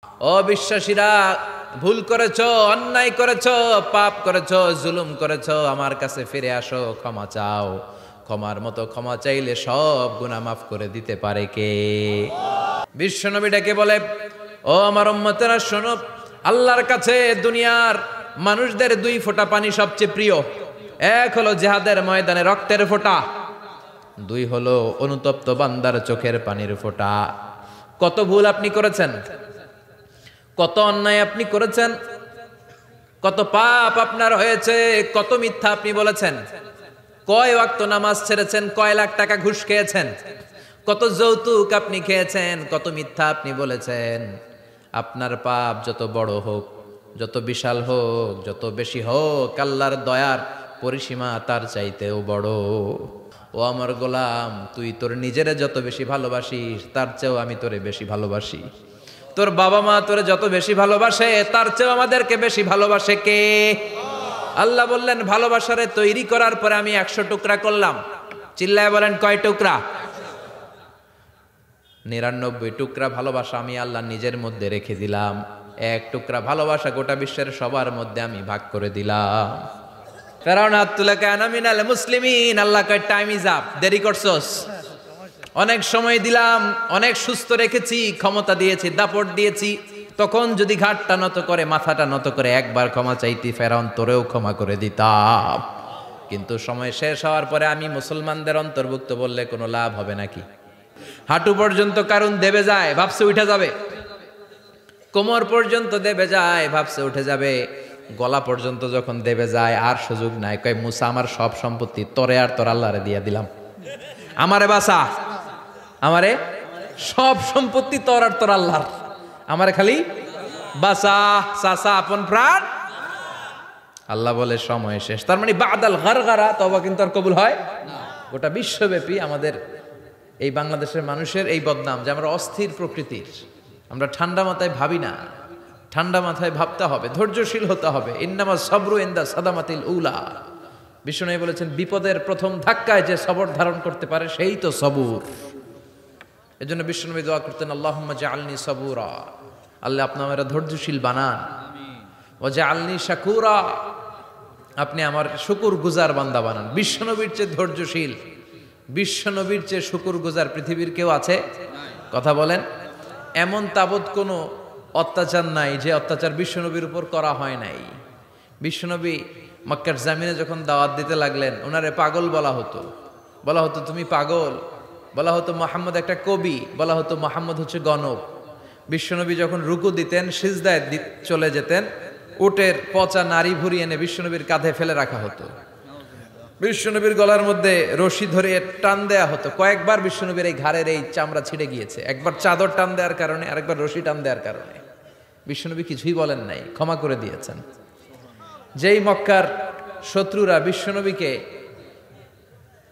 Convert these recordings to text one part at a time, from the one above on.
অবিশ্বাসীরা, ভুল করেছো, অন্যায় করেছো, পাপ করেছো, জুলুম করেছো, আমার কাছে ফিরে আসো, ক্ষমা চাও। ক্ষমার মতো ক্ষমা চাইলে সব গুনাহ মাফ করে দিতে পারে কে? বিশ্বনবী ডেকে বলে, ও আমার উম্মতেরা শোনো, আল্লাহর কাছে দুনিয়ার মানুষদের দুই ফোঁটা পানি সবচেয়ে প্রিয়। এক হলো জিহাদের ময়দানে রক্তের ফোঁটা, দুই হলো অনুতপ্ত বান্দার চোখের পানির ফোঁটা। কত ভুল আপনি করেছেন, কত অন্যায় আপনি করেছেন, কত পাপ আপনার হয়েছে, কত মিথ্যা আপনি বলেছেন, কয় ওয়াক্ত নামাজ ছেড়েছেন, কয় লাখ টাকা ঘুষ খেয়েছেন, কত যৌতুক আপনি খেয়েছেন, কত মিথ্যা আপনি বলেছেন। আপনার পাপ যত বড় হোক, যত বিশাল হোক, যত বেশি হোক, আল্লাহর দয়ার পরিসীমা তার চাইতেও বড়। ও আমার গোলাম, তুই তোর নিজেরে যত বেশি ভালোবাসিস, তার চেয়েও আমি তোরে বেশি ভালোবাসি। তোর বাবা মা তোরে যত বেশি ভালোবাসে, তার চেয়েও আমাদেরকে বেশি ভালোবাসে কে? আল্লাহ বললেন, ভালোবাসারে তৈরি করার পরে আমি 100 টুকরা করলাম। চিল্লায় বলেন, কয় টুকরা? 99 টুকরা ভালোবাসা আমি আল্লাহ নিজের মধ্যে রেখে দিলাম। 1 টুকরা ভালোবাসা গোটা বিশ্বের সবার মধ্যে আমি ভাগ করে দিলাম। ফেরাউন হাত তুলে কয়, আনা মিনাল মুসলিমিন। আল্লাহ কয়, টাইম ইজ আপ, দেরি করছস। অনেক সময় দিলাম, অনেক সুস্থ রেখেছি, ক্ষমতা দিয়েছি, দাপট দিয়েছি, তখন যদি ঘাটটা নত করে, মাথাটা নত করে একবার ক্ষমা চাইতি, ফেরাউন তোরেও ক্ষমা করে দিতাম। কিন্তু সময় শেষ হওয়ার পরে আমি মুসলমানদের অন্তর্ভুক্ত বললে কোনো লাভ হবে নাকি? হাঁটু পর্যন্ত কারণ দেবে যায়, ভাবছে উঠে যাবে। কোমর পর্যন্ত দেবে যায়, ভাবছে উঠে যাবে। গলা পর্যন্ত যখন দেবে যায়, আর সুযোগ নাই। কয়, মুসা, আমার সব সম্পত্তি তোরে আর তোর আল্লাহরে দিয়া দিলাম, আমারে বাসা, আমারে সব সম্পত্তি তোর আর তোর আল্লাহর, আমারে খালি বাসা, চাচা, আপন প্রাণ। আল্লাহ বলে, সময় শেষ। তার মানে বাদাল গারগারা, তওবা কিন্তু আর কবুল হয় না। গোটা বিশ্বব্যাপী আমাদের এই বাংলাদেশের মানুষের এই বদনাম যে আমরা অস্থির প্রকৃতির, আমরা ঠান্ডা মাথায় ভাবি না। ঠান্ডা মাথায় ভাবতে হবে, ধৈর্যশীল হতে হবে। ইন্নামা সাবরু ইনদা সাদামাতিল উলা। বিষ্ণু বলেছেন, বিপদের প্রথম ধাক্কায় যে সবর ধারণ করতে পারে সেই তো সবুর। এজন্য বিষ্ণু দোয়া করতেন, আল্লাহুম্মা জাআলনি সাবুরা, আল্লাহ আপনি আমারে ধৈর্যশীল বানান। ওয়া জাআলনি শাকুরা, আপনি আমার শুকর গুজার বান্দা বানান। বিশ্বনবীর চেয়ে ধৈর্যশীল, বিশ্বনবীর চেয়ে শুকর গুজার পৃথিবীর কেউ আছে? কথা বলেন। এমন তাবৎ কোনো অত্যাচার নাই যে অত্যাচার বিশ্বনবীর উপর করা হয় নাই। বিশ্বনবী মক্কার জামিনে যখন দাওয়াত দিতে লাগলেন, ওনারে পাগল বলা হতো, বলা হতো তুমি পাগল, বলা হতো মুহাম্মদ একটা কবি, বলা হতো মুহাম্মদ হচ্ছে গণক। বিশ্বনবী যখন রুকু দিতেন, সিজদায় চলে যেতেন, উটের পচা নারী ভুরি এনে বিশ্বনবীর কাঁধে ফেলে রাখা হতো। বিশ্বনবীর গলার মধ্যে রশি ধরে টান দেয়া হতো। কয়েকবার বিশ্বনবীর এই ঘাড়ের এই চামড়া ছিঁড়ে গিয়েছে, একবার চাদর টান দেওয়ার কারণে, আরেকবার রশি টান দেওয়ার কারণে। বিশ্বনবী কিছুই বলেন নাই, ক্ষমা করে দিয়েছেন। যেই মক্কার শত্রুরা বিশ্বনবীকে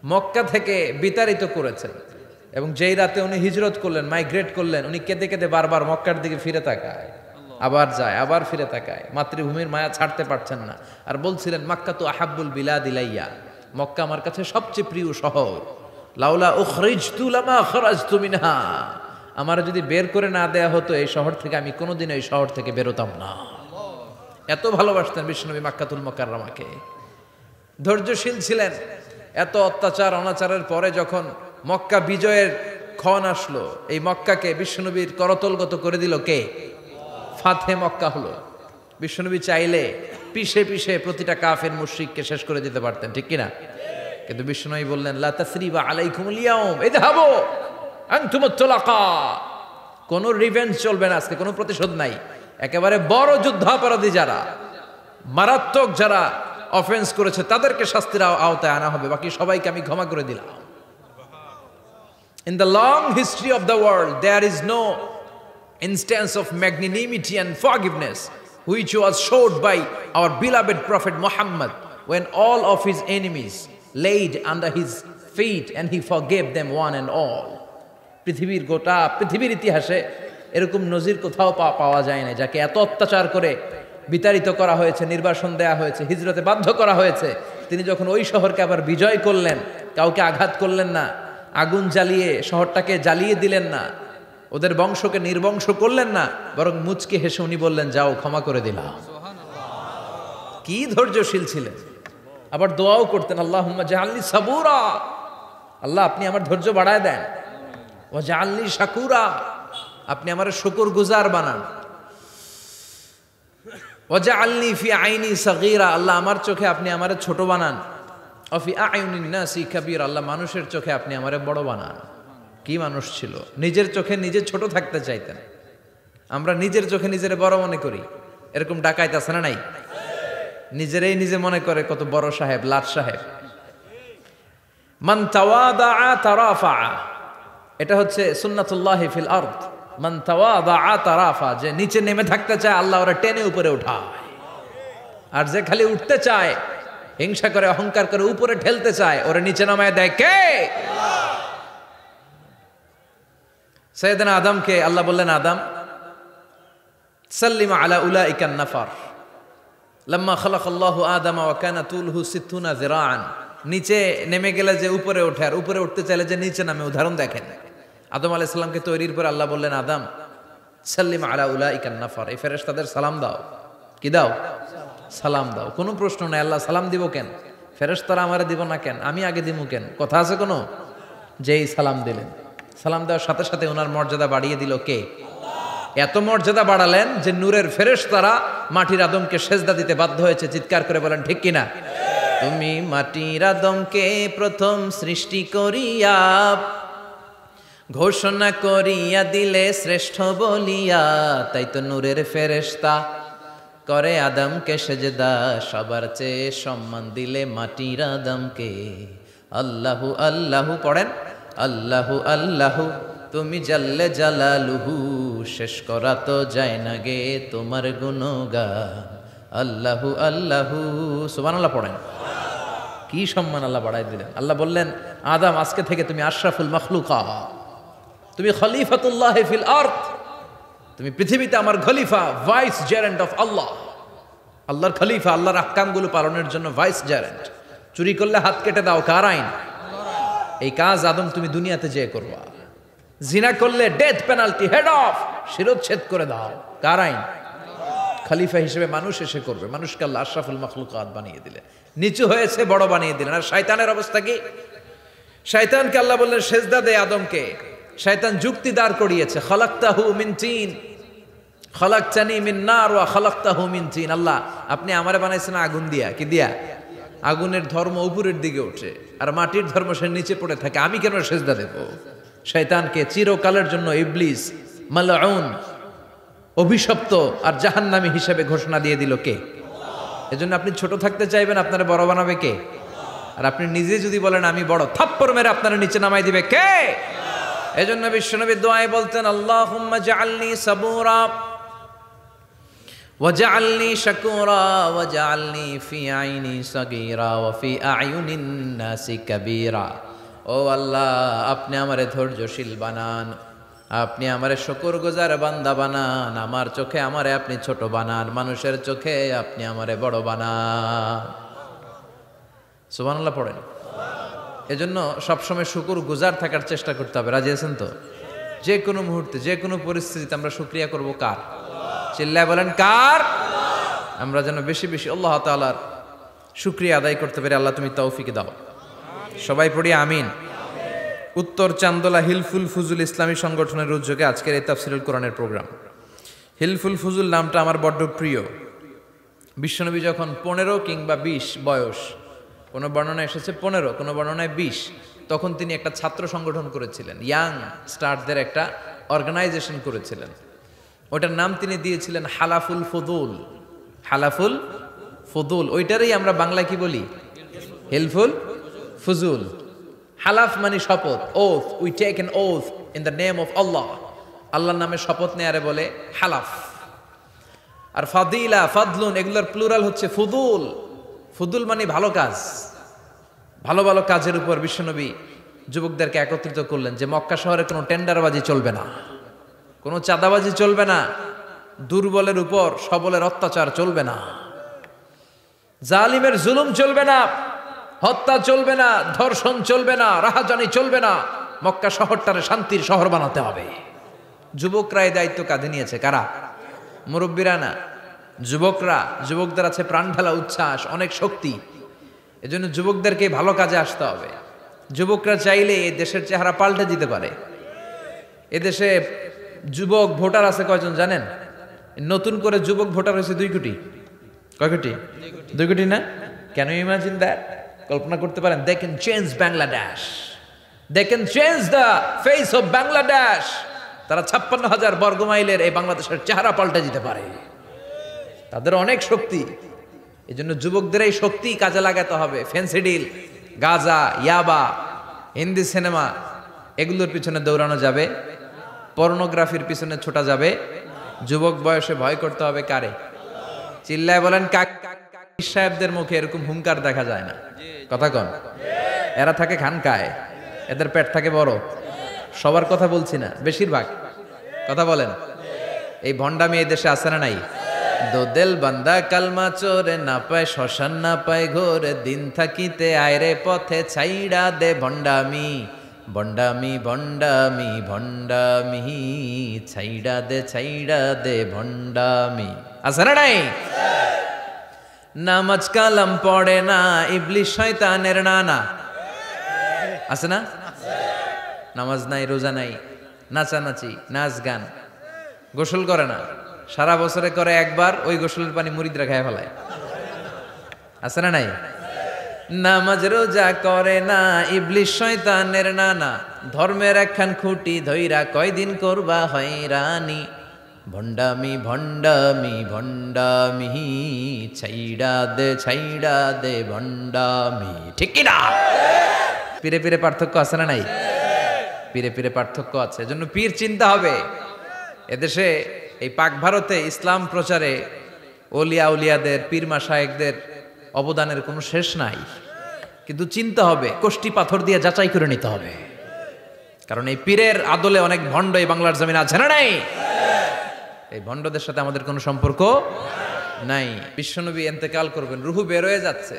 মক্কা থেকে বিতাড়িত করেছেন, এবং যেই রাতে উনি হিজরত করলেন, মাইগ্রেট করলেন, উনি কেঁদে কেঁদে বারবার মক্কার দিকে ফিরে তাকায়, আবার যায়, আবার ফিরে তাকায়, মাতৃভূমির মায়া ছাড়তে পারছেন না। আর বলছিলেন, মাক্কা তো আহাব্বুল বিলাদ ইলাইয়া, মক্কা আমার কাছে সবচেয়ে প্রিয় শহর। লাউলা উখরিজতু লামা খরাজতু মিনহা, আমার যদি বের করে না দেয়া হতো এই শহর থেকে, আমি কোনোদিন এই শহর থেকে বেরোতাম না। এত ভালোবাসতেন বিশ্বনবী মাক্কাতুল মুকাররমাকে, ধৈর্যশীল ছিলেন। এত অত্যাচার অনাচারের পরে যখন মক্কা বিজয়ের ক্ষণ আসলো, এই মক্কাকে বিশ্বনবীর করতলগত করে দিল কে? ফাতে মক্কা হলো। বিশ্বনবী চাইলে পিষে পিষে প্রতিটা কাফের মুশরিককে শেষ করে দিতে পারতেন, ঠিক কিনা? কিন্তু বিশ্বনবী বললেন, লা তাসরিবা আলাইকুমুল ইয়াউম ইযহাবু আনতুমুত তুলাকা, কোনো রিভেঞ্জ চলবে না আজকে, কোনো প্রতিশোধ নাই। একেবারে বড় যুদ্ধাপরাধী যারা, মারাত্মক যারা অফেন্স করেছে, তাদেরকে শাস্তির আওতায় আনা হবে, বাকি সবাইকে আমি ক্ষমা করে দিলাম। In the long history of the world, there is no instance of magnanimity and forgiveness which was showed by our beloved Prophet Muhammad when all of his enemies laid under his feet and he forgave them one and all. পৃথিবীর গোটা পৃথিবীর ইতিহাসে এরকম নজির কোথাও পাওয়া যায় না, যাকে এত অত্যাচার করে বিতাড়িত করা হয়েছে, নির্বাসন দেয়া হয়েছে, হিজরতে বাধ্য করা হয়েছে। তিনি যখন ওই শহরকে আবার বিজয় করলেন, কাউকে আঘাত করলেন না, আগুন জ্বালিয়ে শহরটাকে জ্বালিয়ে দিলেন না, ওদের বংশকে নির্বংশ করলেন না, বরং মুচকি হেসে উনি বললেন, যাও ক্ষমা করে দিলাম। কি ধৈর্যশীল ছিলেন। আবার দোয়াও করতেন, আল্লাহুম্মা জাআলনি সাবুরা, আল্লাহ আপনি আমার ধৈর্য বাড়ায় দেন। ওয়া জাআলনি শাকুরা, আপনি আমার শুকর গুজার বানান। ওয়া জাআলনি ফি আইনি সাগীরা, আল্লাহ আমার চোখে আপনি আমারে ছোট বানান। ওয়া ফি আয়ুনিন নাসি কাবীর, আল্লাহ মানুষের চোখে আপনি আমারে বড় বানান। কি মানুষ ছিল, নিজের চোখে নিজে ছোট থাকতে চাইতেন। আমরা নিজের চোখে নিজের বড় মনে করি, এরকম ডাকাইত আছে না নাই? নিজেরাই নিজে মনে করে কত বড় সাহেব, লাট সাহেব। মান তাওয়াদা তারাফা, এটা হচ্ছে সুন্নাতুল্লাহি ফিল আরদ। মান তাওয়াদা তারাফা, যে নিচে নেমে থাকতে চায় আল্লাহ ওরা টেনে উপরে উঠায়, আর যে খালি উঠতে চায়, হিংসা করে অহংকার করে উপরে ঠেলতে চায়, ওরা নিচে নামায় দেয় কে? সাইয়েদনা আদমকে আল্লাহ বললেন, আদম সাল্লিমা আলা উলাইকান নাফার লাম্মা খালাকাল্লাহু আদামা ওয়া কানা তুলহু 60 যিরাআন। নিচে নেমে গেলে যে উপরে ওঠে, আর উপরে উঠতে চাইলে যে নিচে নামে, উদাহরণ দেখেন। আদম আলাইহিস সালামকে তৈরির পর আল্লাহ বললেন, আদম সাল্লিমা আলা উলাইকান নাফার, এই ফেরেশতাদের সালাম দাও। কি দাও? সালাম দাও। কোনো প্রশ্ন নাই, আল্লাহ সালাম দিব কেন? ফেরেশতারা আমারে দিব না কেন? আমি আগে দিব কেন? কথা আছে কোনো? যেই সালাম দিলেন, সালাম দেওয়ার সাথে সাথে ওনার মর্যাদা বাড়িয়ে দিল কে? এত মর্যাদা বাড়ালেন যে নূরের ফেরেশতারা মাটির আদমকে সেজদা দিতে বাধ্য হয়েছে। চিৎকার করে বলেন ঠিক কিনা? তুমি মাটির আদমকে প্রথম সৃষ্টি করিয়া ঘোষণা করিয়া দিলে শ্রেষ্ঠ বলিয়া, তাই তো নূরের ফেরেশতা করে আদমকে সেজদা। সবার চেয়ে সম্মান দিলে মাটির আদমকে। আল্লাহু আল্লাহু পড়েন, আল্লাহু আল্লাহু তুমি জাল্লে জালালুহু, শেষ করা তো যায় না গে তোমার গুণগান। আল্লাহু আল্লাহু, সুবহানাল্লাহ পড়েন। কি সম্মান আল্লাহ বাড়াই দিলেন। আল্লাহ বললেন, আদম আজকে থেকে তুমি আশরাফুল মাখলুকাত, তুমি খলিফাতুল্লাহ ফিল আরদ, তুমি পৃথিবীতে আমার খলিফা, ভাইস জেরেন্ট অফ আল্লাহ। আল্লাহর খলিফা, আল্লাহর আহকামগুলো পালনের জন্য ভাইস জেরেন্ট। চুরি করলে হাত কেটে দাও, কার আইন? এই কাজ আদম তুমি দুনিয়াতে যেয়ে করবা। জিনা করলে ডেথ পেনাল্টি, হেড অফ, শিরোচ্ছেদ করে দাও, কার আইন? খলিফা হিসেবে মানুষ এসে করবে। মানুষকে আল্লাহ আশরাফুল মাখলুকাত বানিয়ে দিলেন, নিচু হয়েছে বড় বানিয়ে দিলেন। আর শয়তানের অবস্থা কি? শয়তানকে আল্লাহ বললেন সেজদা দে আদমকে। শয়তান যুক্তি দাঁড় করিয়েছে, খালাকতাহু মিন তিন খালাকতানি মিন নার ওয়া খালাকতাহু মিন তিন। আল্লাহ আপনি আমারে বানাইছেন আগুন দিয়া। কি দিয়া? আগুনের ধর্ম উপরের দিকে ওঠে, আর মাটির ধর্ম সে নিচে পড়ে থাকে, আমি কেন সেজদা দেব? শয়তানকে চিরকালের জন্য ইবলিস মালউন, অভিশপ্ত আর জাহান্নামী হিসেবে ঘোষণা দিয়ে দিল কে? এজন্য আপনি ছোট থাকতে চাইবেন, আপনারা বড় বানাবে কে? আর আপনি নিজে যদি বলেন আমি বড়, থাপ্পড় মেরে আপনারা নিচে নামাই দিবে কে? এজন্য বিশ্বনবী দোয়ায় বলতেন, আল্লাহুম্মা জাআলনি সাবুরা ওয়াজআলনি শাকুরা ওয়াজআলনি ফি আইনি সাগীরা ওয়া ফি আয়ুনিন নাসি কাবীরা। ও আল্লাহ আপনি আমারে ধৈর্যশীল বানান, আপনি আমারে শুকরগুজার বান্দা বানান, আমার চোখে আমারে আপনি ছোট বানান, মানুষের চোখে আপনি আমারে বড় বানান। সুবহানাল্লাহ পড়েন। এজন্য সবসময় শুকরগুজার থাকার চেষ্টা করতে হবে। রাজি আছেন তো? যে কোনো মুহূর্তে, যে কোনো পরিস্থিতিতে আমরা শুকরিয়া করব কার? চিল্লায় বলেন কার? আমরা যেন বেশি বেশি আল্লাহ তাআলার শুকরিয়া আদায় করতে পারি। আল্লাহ তুমি তৌফিক দাও। সবাই পড়ি আমিন। উত্তর চান্দোলা হিলফুল ফুজুল ইসলামী সংগঠনের উদ্যোগে আজকের এই তাফসীরুল কোরআনের প্রোগ্রাম। হিলফুল ফুজুল নামটা আমার বড্ড প্রিয়। বিশ্বনবী যখন 15 কিংবা 20 বয়স, কোনো বর্ণনায় এসেছে 15, কোনো বর্ণনায় 20, তখন তিনি একটা ছাত্র সংগঠন করেছিলেন, ইয়াং স্টারদের একটা অর্গানাইজেশন করেছিলেন। ওটার নাম তিনি দিয়েছিলেন হালাফুল ফুদুল। হালাফুল ফুদুল, ওইটারই আমরা বাংলায় কি বলি? হিলফুল ফুজুল। হালাফ মানে শপথ, oath, we take an oath in the name of Allah. আল্লাহর নামে শপথ নেয়ারে বলে হালাফ। আর ফাদিলা, ফাদলুন, এগুলোর প্লুরাল হচ্ছে ফুদুল। ফুদুল মানে ভালো কাজ। ভালো ভালো কাজের উপর বিশ্বনবী যুবকদেরকে একত্রিত করলেন যে মক্কা শহরে কোনো টেন্ডারবাজি চলবে না, কোনো চাঁদাবাজি চলবে না, দুর্বলের উপর সবলের অত্যাচার চলবে না, জালিমের জুলুম চলবে না, হত্যা চলবে না, ধর্ষণ চলবে না, রাহাজানি চলবে না। মক্কা শহরটারে শান্তির শহর বানাতে হবে। যুবকরা এই দায়িত্ব কাঁধে নিয়েছে। কারা? মুরব্বীরা না, যুবকরা। যুবকদের আছে প্রাণ ঢালা উচ্ছ্বাস, অনেক শক্তি। এজন্য যুবকদেরকে ভালো কাজে আসতে হবে। যুবকরা চাইলে এই দেশের চেহারা পাল্টে দিতে পারে। এদেশে যুবক ভোটার আছে কয়জন জানেন? নতুন করে যুবক ভোটার হয়েছে 2 কোটি। কয় কোটি? 2 কোটি না? Can you imagine that? কল্পনা করতে পারেন? They can change Bangladesh, they can change the face of Bangladesh. তারা 56,000 বর্গ মাইলের এই বাংলাদেশের চেহারা পাল্টে দিতে পারে। তাদের অনেক শক্তি। এই জন্য যুবকদের এই শক্তি কাজে লাগাতে হবে। ফেন্সিডিল, গাঁজা, ইয়াবা, হিন্দি সিনেমা এগুলোর পিছনে দৌড়ানো যাবে, পর্নোগ্রাফির পিছনে ছোটা যাবে। যুবক বয়সে ভয় করতে হবে কারে? চিল্লায় বলেন সাহেবদের মুখে এরকম হুঙ্কার দেখা যায় না। কথা কন। এরা থাকে খানকায়, এদের পেট থাকে বড়। সবার কথা বলছি না, বেশিরভাগ কথা বলেন। এই ভণ্ডামি এই দেশে আছে না নাই? দোদেল বান্দা কালমা চোরে, না পায় শ্মশান না পায় ঘোরে, দিন থাকিতে আয়রে পথে ছাইড়া দে ভণ্ডামি, ভণ্ডামি ভণ্ডামি ভণ্ডামি, ছাইড়া দে ভণ্ডামি। আছে না নাই? নামাজ কালাম পড়ে না, ইবলিশ শয়তানের নানা। আছে না? নামাজ নাই, রোজা নাই, নাচানাচি, নাচ গান, গোসল করে না, সারা বছরে করে একবার, ওই গোসলের পানি মুরিদরা খায় ফেলায়। আছে না নাই? নামাজ রোজা করে না, ইবলিশ শয়তানের নানা, ধর্মের একখান খুঁটি ধইরা কয়দিন করবা হয়রানি, ভণ্ডামি ভণ্ডামি ভণ্ডামি, ছাইড়া দে ভণ্ডামি। ঠিক কি না? পীরে পীরে পার্থক্য আছে না নাই? পীরে পীরে পার্থক্য আছে। এজন্য পীর চিন্তা হবে। এদেশে এই পাক ভারতে ইসলাম প্রচারে ওলিয়া উলিয়াদের, পীর মাশায়েখদের অবদানের কোনো শেষ নাই। কিন্তু চিন্তা হবে, কষ্টি পাথর দিয়ে যাচাই করে নিতে হবে। কারণ এই পীরের আদলে অনেক ভণ্ড এই বাংলার জমিন আছে না নাই? এই ভণ্ডদের সাথে আমাদের কোনো সম্পর্ক নাই। বিশ্বনবী ইন্তেকাল করবেন, রুহু বের হয়ে যাচ্ছে,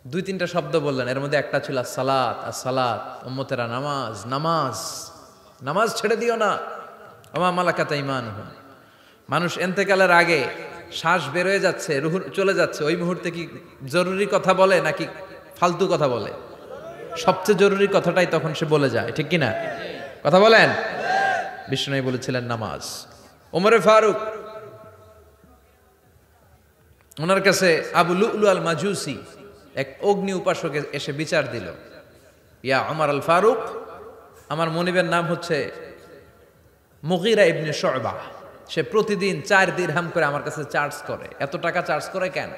2-3টা শব্দ বললেন, এর মধ্যে একটা ছিল আসসালাত, আসসালাত। উম্মতেরা নামাজ, নামাজ, নামাজ ছেড়ে দিও না। ওমা মালাকাত ঈমানুহুম। মানুষ ইন্তেকালের আগে শ্বাস বের হয়ে যাচ্ছে, রুহু চলে যাচ্ছে, ওই মুহূর্তে কি জরুরি কথা বলে নাকি ফালতু কথা বলে? সবচেয়ে জরুরি কথাটাই তখন সে বলে যায়। ঠিক কি না? কথা বলেন। বিষ্ণু বলেছিলেন নামাজ। ওমরে ফারুক, ওনার কাছে আবু লুলু আল মাজুসি, এক অগ্নি উপাসক, এসে বিচার দিল, ইয়া ওমর আল ফারুক, আমার মনিবের নাম হচ্ছে মুগীরা ইবনে শুবা, সে প্রতিদিন 4 দিরহাম করে আমার কাছে চার্জ করে। এত টাকা চার্জ করে কেন?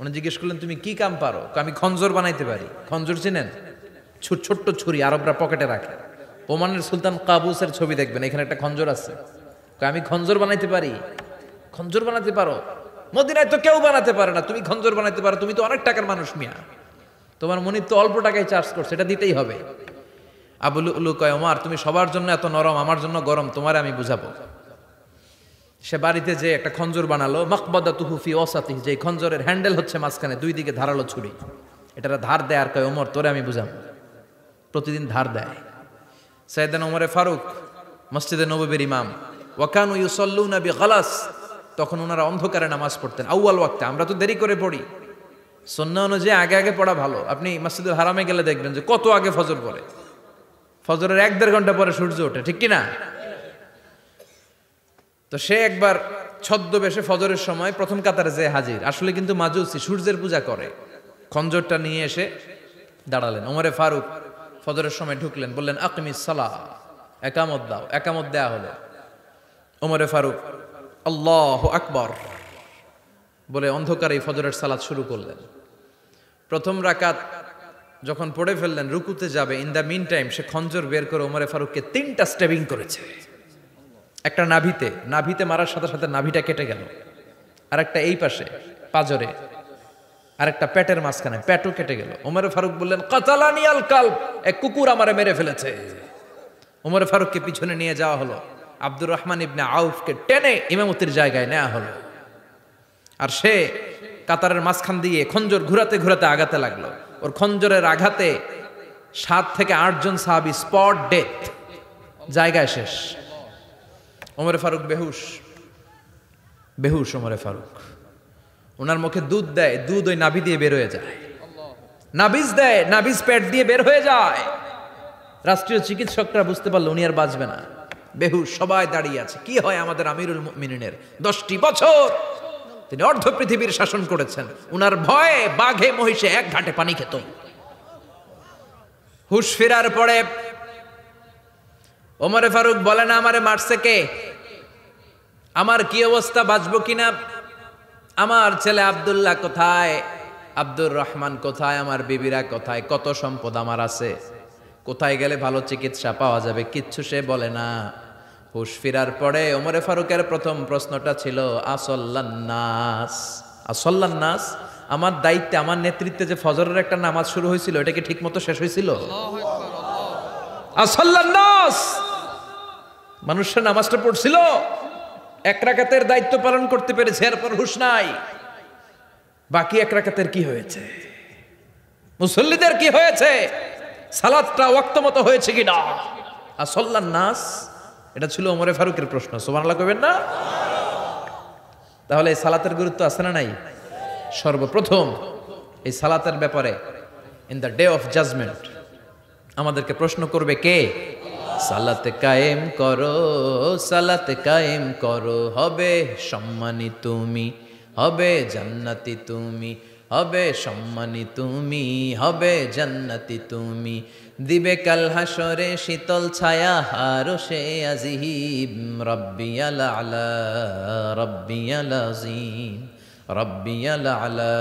উনি জিজ্ঞেস করলেন, তুমি কি কাম পারো? আমি খঞ্জর বানাইতে পারি। খঞ্জর চিনেন? ছোট্ট ছুরি আরবরা পকেটে রাখে। ওমানের সুলতান কাবুসের ছবি দেখবেন, এখানে একটা খঞ্জর আছে। আমি খঞ্জর বানাইতে পারি। খঞ্জর বানাতে পারো? মদিনায় তো কেউ বানাতে পারে না, তুমি খঞ্জর বানাইতে পারো? তুমি তো অনেক টাকার মানুষ মিয়া, তোমার মনিব তো অল্প টাকায় চার্জ করছে, এটা দিতেই হবে। আবু লুলু কয়, ওমর তুমি সবার জন্য এত নরম, আমার জন্য গরম, তোমারে আমি বুঝাবো। সে বাড়িতে যে একটা খঞ্জর বানালো, মাকবাদাতুহু ফি ওয়াসাতিহি, যে খঞ্জরের হ্যান্ডেল হচ্ছে মাঝখানে, 2 দিকে ধারালো ছুরি, এটার ধার দেয়। আর কয়, ওমর তোরে আমি বুঝাবো। প্রতিদিন ধার দেয়। সাইয়েদনা ওমরে ফারুক মসজিদে নববীর ইমাম, ওয়াকানু ইউসাল্লুনা বিগালাস, তখন ওনারা অন্ধকারে নামাজ পড়তেন আউয়াল ওয়াক্তে। আমরা তো দেরি করে পড়ি, সুন্নাহ অনুযায়ী আগে আগে পড়া ভালো। আপনি মসজিদুল হারামে গেলে দেখবেন যে কত আগে ফজর পড়ে। ফজরের 1-1.5 ঘন্টা পরে সূর্য ওঠে, ঠিক কি না? তো সে একবার ছদ্মবেশে ফজরের সময় প্রথম কাতারে যে হাজির, আসলে কিন্তু মাজুসি, সূর্যের পূজা করে। খঞ্জরটা নিয়ে এসে দাঁড়ালেন। ওমরে ফারুক ফজরের সময় ঢুকলেন, বললেন আকিমিস সালাহ, একামত দাও। একামত দেয়া হলো। ওমরে ফারুক আল্লাহু আকবার বলে অন্ধকারে ফজরের সালাত শুরু করলেন। প্রথম রাকাত যখন পড়ে ফেললেন, রুকুতে যাবে, ইন দ্য মিন টাইম সে খঞ্জর বের করে ওমরে ফারুককে 3টা স্টেবিং করেছে। একটা নাভিতে মারার সাথে সাথে নাভিটা কেটে গেল, আর একটা এই পাশে পাজরে, আর একটা পেটের মাঝখানে, পেটও কেটে গেল। ওমরে ফারুক বললেন, কাতালানি আল কালব, এক কুকুর আমারে মেরে ফেলেছে। ওমরে ফারুককে পিছনে নিয়ে যাওয়া হলো। আব্দুর রহমান ইবনে আউফকে টেনে ইমামতির জায়গায় নেওয়া হলো। আর সে কাতারের মাঝখান দিয়ে খঞ্জর ঘুরাতে ঘুরাতে আগাতে লাগলো। ওর খঞ্জরের আঘাতে 7 থেকে 8 জন সাহাবী স্পট ডেথ, জায়গায় শেষ। ওমরে ফারুক বেহুশ, বেহুশ ওমরে ফারুক। ওনার মুখে দুধ দেয়, দুধ ওই নাভি দিয়ে বের হয়ে যায়, নাবিজ দেয়, নাবিজ পেট দিয়ে বের হয়ে যায়। রাষ্ট্রীয় চিকিৎসকরা বুঝতে পারলো উনি আর বাঁচবে না, বেহুশ। সবাই দাঁড়িয়ে আছে। কি হয় আমাদের আমিরুল মুমিনিনের? 10টি বছর তিনি অর্ধ পৃথিবীর শাসন করেছেন, উনার ভয়ে বাঘে মহিষে এক ঘাটে পানি খেত। হুশ ফেরার পরে ওমরে ফারুক বলে না আমারে মারছে কে, আমার কি অবস্থা, বাঁচবো কিনা, আমার ছেলে আব্দুল্লাহ কোথায়, আব্দুর রহমান কোথায়, আমার বিবিরা কোথায়, কত সম্পদ আমার আছে, কোথায় গেলে ভালো চিকিৎসা পাওয়া যাবে, কিচ্ছু সে বলে না। হুশ ফিরার পরে ওমরে ফারুকের প্রথম প্রশ্নটা ছিল আসল্লান্নাস, আসল্লান্নাস, আমার দায়িত্বে, আমার নেতৃত্বে যে ফজরের একটা নামাজ শুরু হয়েছিল এটা কি ঠিক মতো শেষ হয়েছিল? আসল্লান্নাস, মানুষের নামাজটা পড়ছিল, এক রাকাতের দায়িত্ব পালন করতে পেরেছে, এরপর হুশ নাই। বাকি এক রাকাতের কি হয়েছে, মুসল্লিদের কি হয়েছে, সালাতটা ওয়াক্ত মতো হয়েছে কিনা? আসল্লান্নাস, এটা ছিল ওমরে ফারুকের প্রশ্ন। সুবহানাল্লাহ কইবেন না? তাহলে এই সালাতের গুরুত্ব আছে না নাই? সর্বপ্রথম এই সালাতের ব্যাপারে in the day of judgement আমাদেরকে প্রশ্ন করবে কে? সালাত কায়েম করো, সালাত কায়েম করো, হবে সম্মানী তুমি, হবে জান্নাতি তুমি, হবে সম্মানী তুমি, হবে জান্নাতি তুমি, দিবে কাল হাসরে শীতল ছায়া হারশে আজিম, রব্বিয়াল আলা রব্বিয়াল আযীম, রব্বিয়াল আলা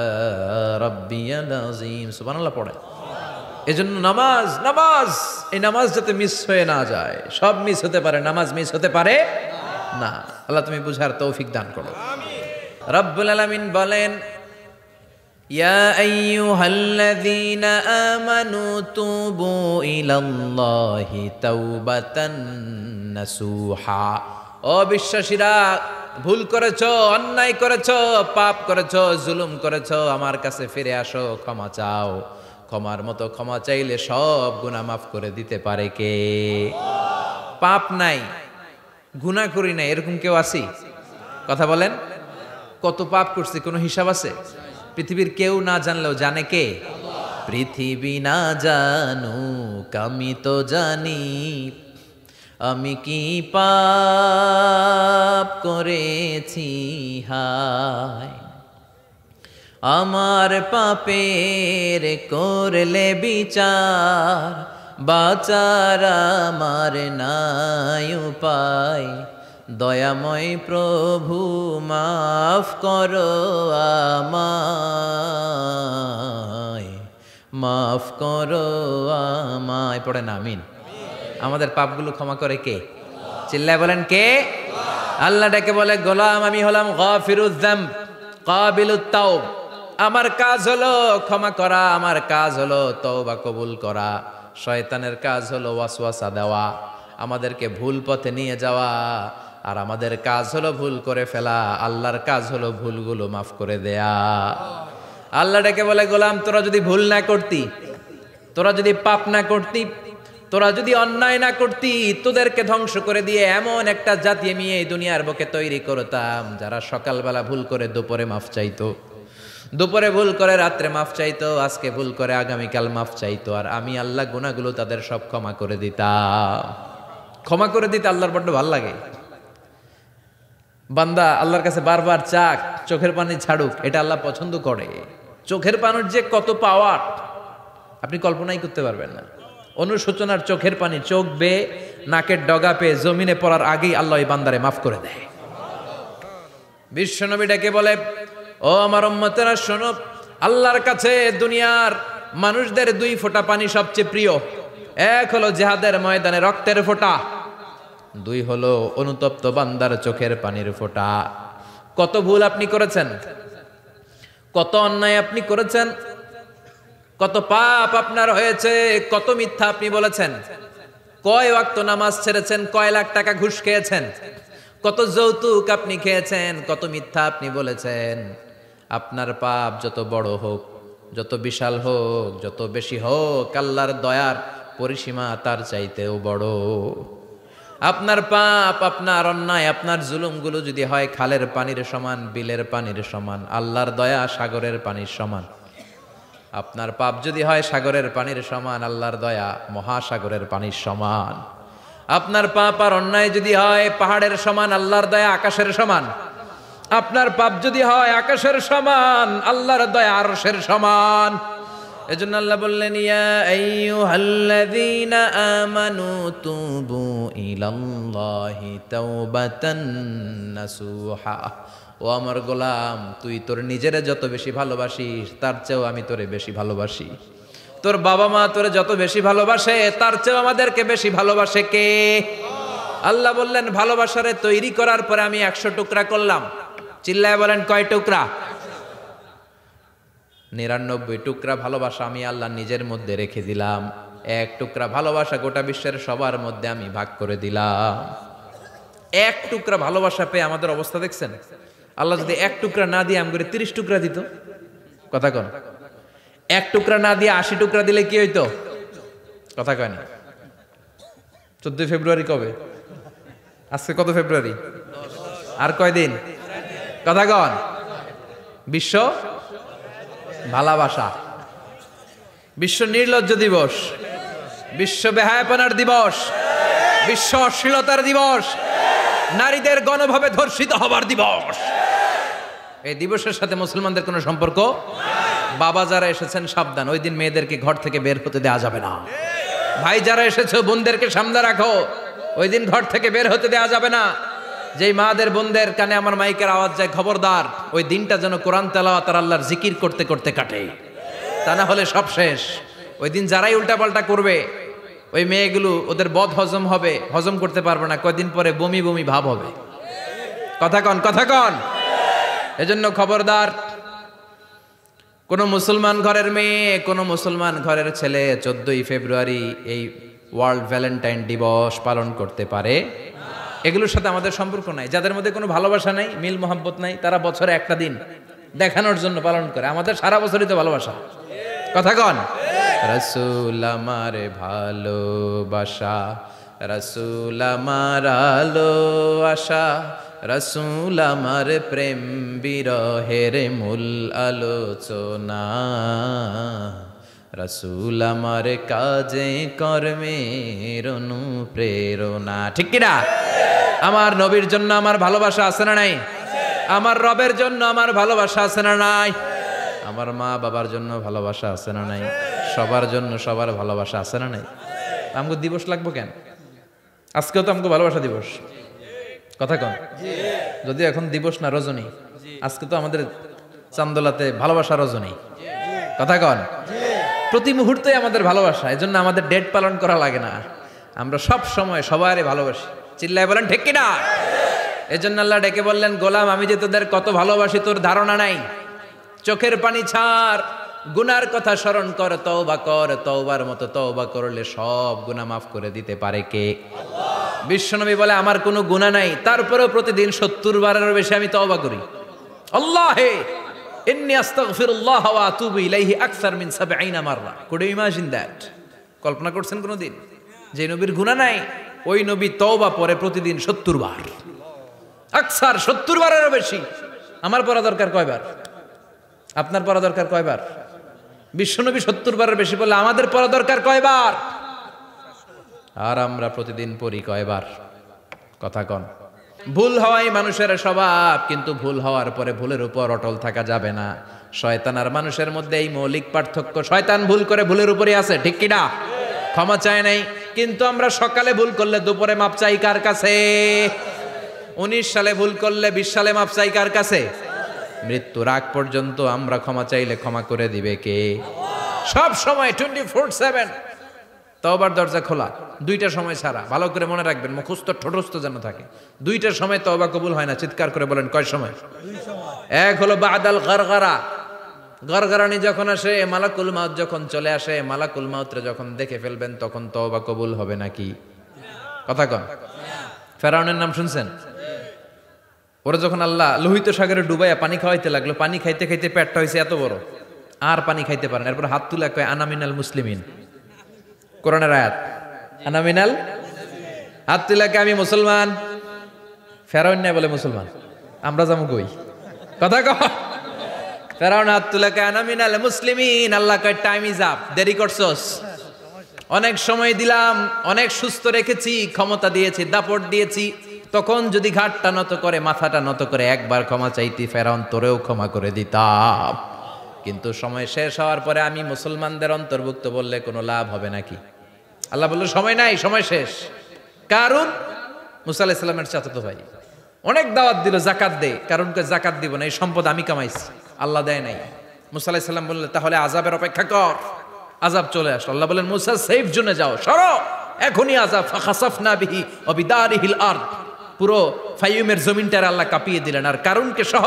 রব্বিয়াল আযীম। সুবহানাল্লাহ পড়ে। এজন্য নামাজ, নামাজ, এই নামাজ যাতে মিস হয়ে না যায়। সব মিস হতে পারে, নামাজ মিস হতে পারে না। আল্লাহ তুমি বুঝার তৌফিক দান করো। রব্বুল আলামিন বলেন, ইয়া আইয়ুহাল্লাযীনা আমানু তুবু ইলাল্লাহি তাওবাতান নাসুহা। ও বিশ্বাসীরা, ভুল করেছো, অন্যায় করেছো, পাপ করেছো, জুলুম করেছো, আমার কাছে ফিরে আসো, ক্ষমা চাও। ক্ষমার মতো ক্ষমা চাইলে সব গুনাহ মাফ করে দিতে পারে কে? পাপ নাই, গুনাহ করি নাই, এরকম কেউ আছি? কথা বলেন। কত পাপ করছি কোনো হিসাব আছে? পৃথিবীর কেউ না জানলেও জানে কে? পৃথিবী না জানুক আমি তো জানি, আমি কি পাপ করেছি হায়, আমার পাপের করলে বিচার, বাঁচার আমার নাই উপায়, দয়াময় প্রভু মাফ করো আমায়, মাফ করো আমায়। পড়েন আমিন। আমাদের পাপগুলো ক্ষমা করে কে? চিল্লায় বলেন কে? আল্লাহ ডেকে বলে, গোলাম আমি হলাম গাফিরুয যামব কাবিলুত তাওব। আমার কাজ হলো ক্ষমা করা, আমার কাজ হলো তওবা কবুল করা। শয়তানের কাজ হলো ওয়াসওয়াসা দেওয়া, আমাদেরকে ভুল পথে নিয়ে যাওয়া, আর আমাদের কাজ হলো ভুল করে ফেলা। আল্লাহর কাজ হলো ভুলগুলো মাফ করে দেয়া। আল্লাহ ডেকে বলে, গোলাম তোরা যদি ভুল না করতি, তোরা যদি পাপ না করতি, তোরা যদি অন্যায় না করতি, তোদেরকে ধ্বংস করে দিয়ে এমন একটা জাতি আমি এই দুনিয়ার বুকে তৈরি করতাম যারা সকালবেলা ভুল করে দুপুরে মাফ চাইতো, দুপুরে ভুল করে রাত্রে মাফ চাইতো, আজকে ভুল করে আগামীকাল মাফ চাইতো, আর আমি আল্লাহ গুনাহগুলো তাদের সব ক্ষমা করে দিতাম। ক্ষমা করে দিতে আল্লাহর বড্ড ভালো লাগে। বান্দা আল্লাহর কাছে বারবার চাক, চোখের পানি ছাড়ুক, এটা আল্লাহ পছন্দ করে। চোখের পানির যে কত পাওয়ার আপনি কল্পনাই করতে পারবেন না। অনুশোচনার চোখের পানি চোখ বেয়ে নাকের ডগা পেয়ে জমিনে পড়ার আগেই আল্লাহ এই বান্দারে মাফ করে দেয়। বিশ্বনবী ডেকে বলে, ও আমার উম্মতেরা শোনো, আল্লাহর কাছে দুনিয়ার মানুষদের দুই ফোঁটা পানি সবচেয়ে প্রিয়। এক হলো জিহাদের ময়দানে রক্তের ফোঁটা, দুই হলো অনুতপ্ত বান্দার চোখের পানির ফোঁটা। কত ভুল আপনি করেছেন, কত অন্যায় আপনি করেছেন, কত পাপ আপনার হয়েছে, কত মিথ্যা আপনি বলেছেন, কয় ওয়াক্ত নামাজ ছেড়েছেন, কয় লাখ টাকা ঘুষ খেয়েছেন, কত যৌতুক আপনি খেয়েছেন, কত মিথ্যা আপনি বলেছেন। আপনার পাপ যত বড় হোক, যত বিশাল হোক, যত বেশি হোক, আল্লাহর দয়ার পরিসীমা তার চাইতেও বড়। আপনার পাপ, আপনার অন্যায়, আপনার জুলুমগুলো যদি হয় খালের পানির সমান, বিলের পানির সমান, আল্লাহর দয়া সাগরের পানির সমান। আপনার পাপ যদি হয় সাগরের পানির সমান, আল্লাহর দয়া মহাসাগরের পানির সমান। আপনার পাপ আর অন্যায় যদি হয় পাহাড়ের সমান, আল্লাহর দয়া আকাশের সমান। আপনার পাপ যদি হয় আকাশের সমান, আল্লাহর দয়া আরশের সমান। এজন্য আল্লাহ বললেন, ইয়া আইয়ুহাল্লাযীনা আমানু তুবু ইলাল্লাহি তাওবাতান নাসুহা। ও আমার গোলাম, তুই তোর নিজেরে যত বেশি ভালোবাসিস তার চেয়েও আমি তোরে বেশি ভালোবাসি। তোর বাবা মা তোরে যত বেশি ভালোবাসে তার চেয়েও আমাদেরকে বেশি ভালোবাসে কে? আল্লাহ বললেন, ভালোবাসারে তৈরি করার পরে আমি 100 টুকরা করলাম। চিল্লায় বলেন, কয় টুকরা? 99 টুকরা ভালোবাসা আমি আল্লাহ নিজের মধ্যে রেখে দিলাম। 1 টুকরা ভালোবাসা গোটা বিশ্বের সবার মধ্যে আমি ভাগ করে দিলাম। 1 টুকরা ভালোবাসা পেয়ে আমাদের অবস্থা দেখছেন? আল্লাহ যদি 1 টুকরা না দিয়ে আমগরে 30 টুকরা দিত, কথা কন। 1 টুকরা না দিয়ে 80 টুকরা দিলে কি হইতো? কথা কয় না। 14 ফেব্রুয়ারি কবে? আজকে কত ফেব্রুয়ারি? আর কয়দিন? কথা কন। বিশ্ব ভালোবাসা, বিশ্ব নির্লজ্জ দিবস, বিশ্ব বেহায়াপনার দিবস, বিশ্ব অশ্লীলতার দিবস, নারীদের গণভাবে ধর্ষিত হবার দিবস। এই দিবসের সাথে মুসলমানদের কোনো সম্পর্ক? বাবা যারা এসেছেন সাবধান, ওই দিন মেয়েদেরকে ঘর থেকে বের হতে দেওয়া যাবে না। ভাই যারা এসেছো বোনদেরকে সামনে রাখো, ওই দিন ঘর থেকে বের হতে দেওয়া যাবে না। যেই মাদের বোনদের কানে আমার মাইকের আওয়াজ যায়, খবরদার, ওই দিনটা যেন কোরআন তেলাওয়াত আর আল্লাহর জিকির করতে করতে কাটে, তা না হলে সব শেষ। ওই দিন যারাই উল্টাপাল্টা করবে, ওই মেয়েগুলো ওদের বদ হজম হবে, হজম করতে পারবে না, কয়দিন পরে বমি বমি ভাব হবে। কথা কন, কথা কন। এজন্য খবরদার, কোন মুসলমান ঘরের মেয়ে, কোন মুসলমান ঘরের ছেলে 14ই ফেব্রুয়ারি এই ওয়ার্ল্ড ভ্যালেন্টাইন দিবস পালন করতে পারে? এগুলোর সাথে আমাদের সম্পর্ক নাই। যাদের মধ্যে কোনো ভালোবাসা নাই, মিল মোহাব্বত নাই, তারা বছরে একটা দিন দেখানোর জন্য পালন করে। আমাদের সারা বছরই তো ভালোবাসা। কথা কন। রাসূল আমার ভালোবাসা, রাসূল আমার আলো আশা, রাসূল আমার প্রেম বিরহের মূল আলোচনা, রাসূল আমার কাজে কর্মের অনুপ্রেরণা। ঠিক কিনা? আমার নবীর জন্য আমার ভালোবাসা আছে না নাই? আমার রবের জন্য আমার ভালোবাসা আছে না নাই? আমার মা বাবার জন্য ভালোবাসা আছে না নাই? সবার জন্য সবার ভালোবাসা আছে না নাই? আমগো দিবস লাগবো কেন? আজকেও তো আমগো ভালোবাসা দিবস। কথা কন। যদি এখন দিবস না, রজনী। আজকে তো আমাদের চান্দোলাতে ভালোবাসা রজনী। কথা কন। প্রতি মুহূর্তে আমাদের ভালোবাসা, এজন্য আমাদের ডেট পালন করা লাগে না। আমরা সব সময় সবারই ভালোবাসি। চিল্লায় বলেন ঠিক কিনা? এজন্য আল্লাহ ডেকে বললেন, গোলাম আমি যে তোদের কত ভালোবাসি তোর ধারণা নাই। চোখের পানি ছাড়, গুনার কথা স্মরণ কর, তওবা কর। তওবার মতো তওবা করলে সব গুনাহ মাফ করে দিতে পারে কে? আল্লাহ। বিশ্বনবী বলে, আমার কোনো গুনাহ নাই, তারপরেও প্রতিদিন 70 বারেরও বেশি আমি তওবা করি। আল্লাহে ইন্নী আস্তাগফিরুল্লাহ ওয়া আতুবু ইলাইহি আকসার মিন 70 মাররা। Could you imagine that? কল্পনা করছেন কোনদিন? যে নবীর গুনাহ নাই, ওই নবী তওবা পড়ে প্রতিদিন 70 বার। আকসার, 70 বারেরও বেশি। আমার পড়া দরকার কয়বার? আপনার পড়া দরকার কয়বার? বিশ্বনবী 70 বারের বেশি বললে আমাদের পড়া দরকার কয়বার? আর আমরা প্রতিদিন পড়ি কয়বার? কথা কন। ভুল হওয়াই মানুষের স্বভাব, কিন্তু ভুল হওয়ার পরে ভুলের উপর অটল থাকা যাবে না। শয়তান আর মানুষের মধ্যে এই মৌলিক পার্থক্য। শয়তান ভুল করে ভুলের উপরই আছে, ঠিক কিনা? ক্ষমা চায় নাই, কিন্তু আমরা সকালে ভুল করলে দুপুরে মাপ চাই কার কাছে? 19 সালে ভুল করলে 20 সালে মাপ চাই কার কাছে? মৃত্যুর আগ পর্যন্ত আমরা ক্ষমা চাইলে ক্ষমা করে দিবে কে? সব সময় 24/7 তওবার দরজা খোলা, 2টা সময় ছাড়া। ভালো করে মনে রাখবেন, মুখস্থ ঠোঁটস্থ যেন থাকে। 2টার সময় তওবা কবুল হয় না। চিৎকার করে বলেন, কয় সময়? 1 হলো বাদাল গরগরা, গরগরানি যখন আসে, মালাকুল মাউত যখন চলে আসে, মালাকুল মাউতরে যখন দেখে ফেলবেন তখন তওবা কবুল হবে নাকি? কথা কন। ফেরাউনের নাম শুনছেন? ওরা যখন আল্লাহ লোহিত সাগরে ডুবাইয়া পানি খাওয়াইতে লাগলো, পানি খাইতে খাইতে পেটটা হয়েছে এত বড়, আর পানি খাইতে পারেন। এরপর হাত তুলে কয় আনা মিনাল মুসলিমিন। কোরআনের আয়াত, আনা মিনাল। হাত তুলাকে আমি মুসলমান। ফেরাউন না বলে মুসলমান, আমরা যাবো কই? কথা কহ। ফেরাউন হাত তুলাকে আনা মিনাল মুসলিমিন, আল্লাহ কয় টাইম ইজ আপ, দেরি করছস, অনেক সময় দিলাম, অনেক সুস্থ রেখেছি, ক্ষমতা দিয়েছি, দাপট দিয়েছি, তখন যদি ঘাটটা নত করে, মাথাটা নত করে একবার ক্ষমা চাইতি, ফেরাউন তোরেও ক্ষমা করে দিতাম। কিন্তু সময় শেষ হওয়ার পরে আমি মুসলমানদের অন্তর্ভুক্ত বললে কোনো লাভ হবে নাকি? আল্লাহ বলল সময় নাই, সময় শেষ। কারণ মুসা আলাইহিস সালামের চাচাতো ভাই অনেক দাওয়াত দিল, যাকাত দে, কারণকে যাকাত দিব না, এই সম্পদ আমি কামাইছি, আল্লাহ দেয় নাই। মুসা আলাইহিস সালাম বললেন তাহলে আযাবের অপেক্ষা কর। আযাব চলে আসলো। আল্লাহ বলেন মুসা সেফ জোনে যাও, সরো, এখনই আযাব। ফাখাসাফনা বিহি ওয়া বিদারিহিল আরদ, পুরো ফাইয়ুমের জমিনটার আল্লাহ কাঁপিয়ে দিলেন, আর কারুনকে সহ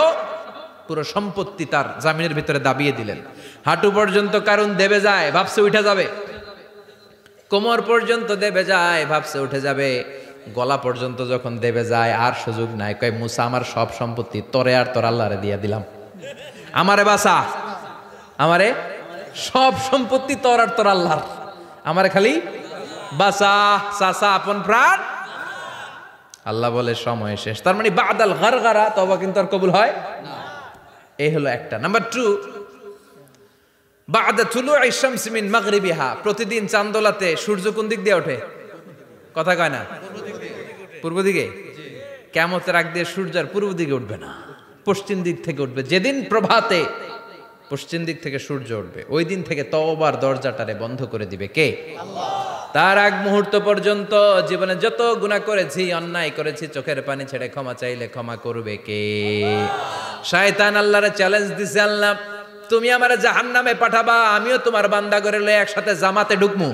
পুরো সম্পত্তি তার জামিনের ভিতরে দাবিয়ে দিলেন। হাঁটু পর্যন্ত কারুন দেবে যায়, ভাবছে উঠে যাবে, কোমর পর্যন্ত দেবে যায়, ভাবছে উঠে যাবে, গলা পর্যন্ত যখন দেবে যায় আর সুযোগ নাই। কয় মুসা আমার সব সম্পত্তি তোরে আর তোর আল্লাহরে দিয়ে দিলাম, আমারে বাসা, আমারে সব সম্পত্তি তোর আর তোর আল্লাহর, আমারে খালি বাসা, চাচা আপন প্রাণ। আল্লাহ বলে সময় শেষ। তার মানে বাদাল গারগারা তওবা কিন্তু আর কবুল হয় না। এই হলো একটা। নাম্বার 2, বাদা তুলুই শামসি মিন মাগরিবিহা, প্রতিদিন চাঁদোলাতে সূর্য কোন দিক দিয়ে ওঠে? কথা কয় না? পূর্ব দিকে। কিয়ামতের আগ দিয়ে সূর্য আর পূর্ব দিকে উঠবে না, পশ্চিম দিক থেকে উঠবে। যেদিন প্রভাতে পশ্চিম দিক থেকে সূর্য উঠবে, ওই দিন থেকে তওবার দরজাটারে বন্ধ করে দিবে কে? আল্লাহ। তার আগ মুহূর্ত পর্যন্ত জীবনে যত গুনাহ করেছি, অন্যায় করেছি, চোখের পানি ছেড়ে ক্ষমা চাইলে ক্ষমা করবে কে? শয়তান আল্লাহরে চ্যালেঞ্জ দিছে, আল্লাহ তুমি আমারে জাহান্নামে পাঠাবা, আমিও তোমার বান্দা করে লয়ে একসাথে জামাতে ঢুকমু,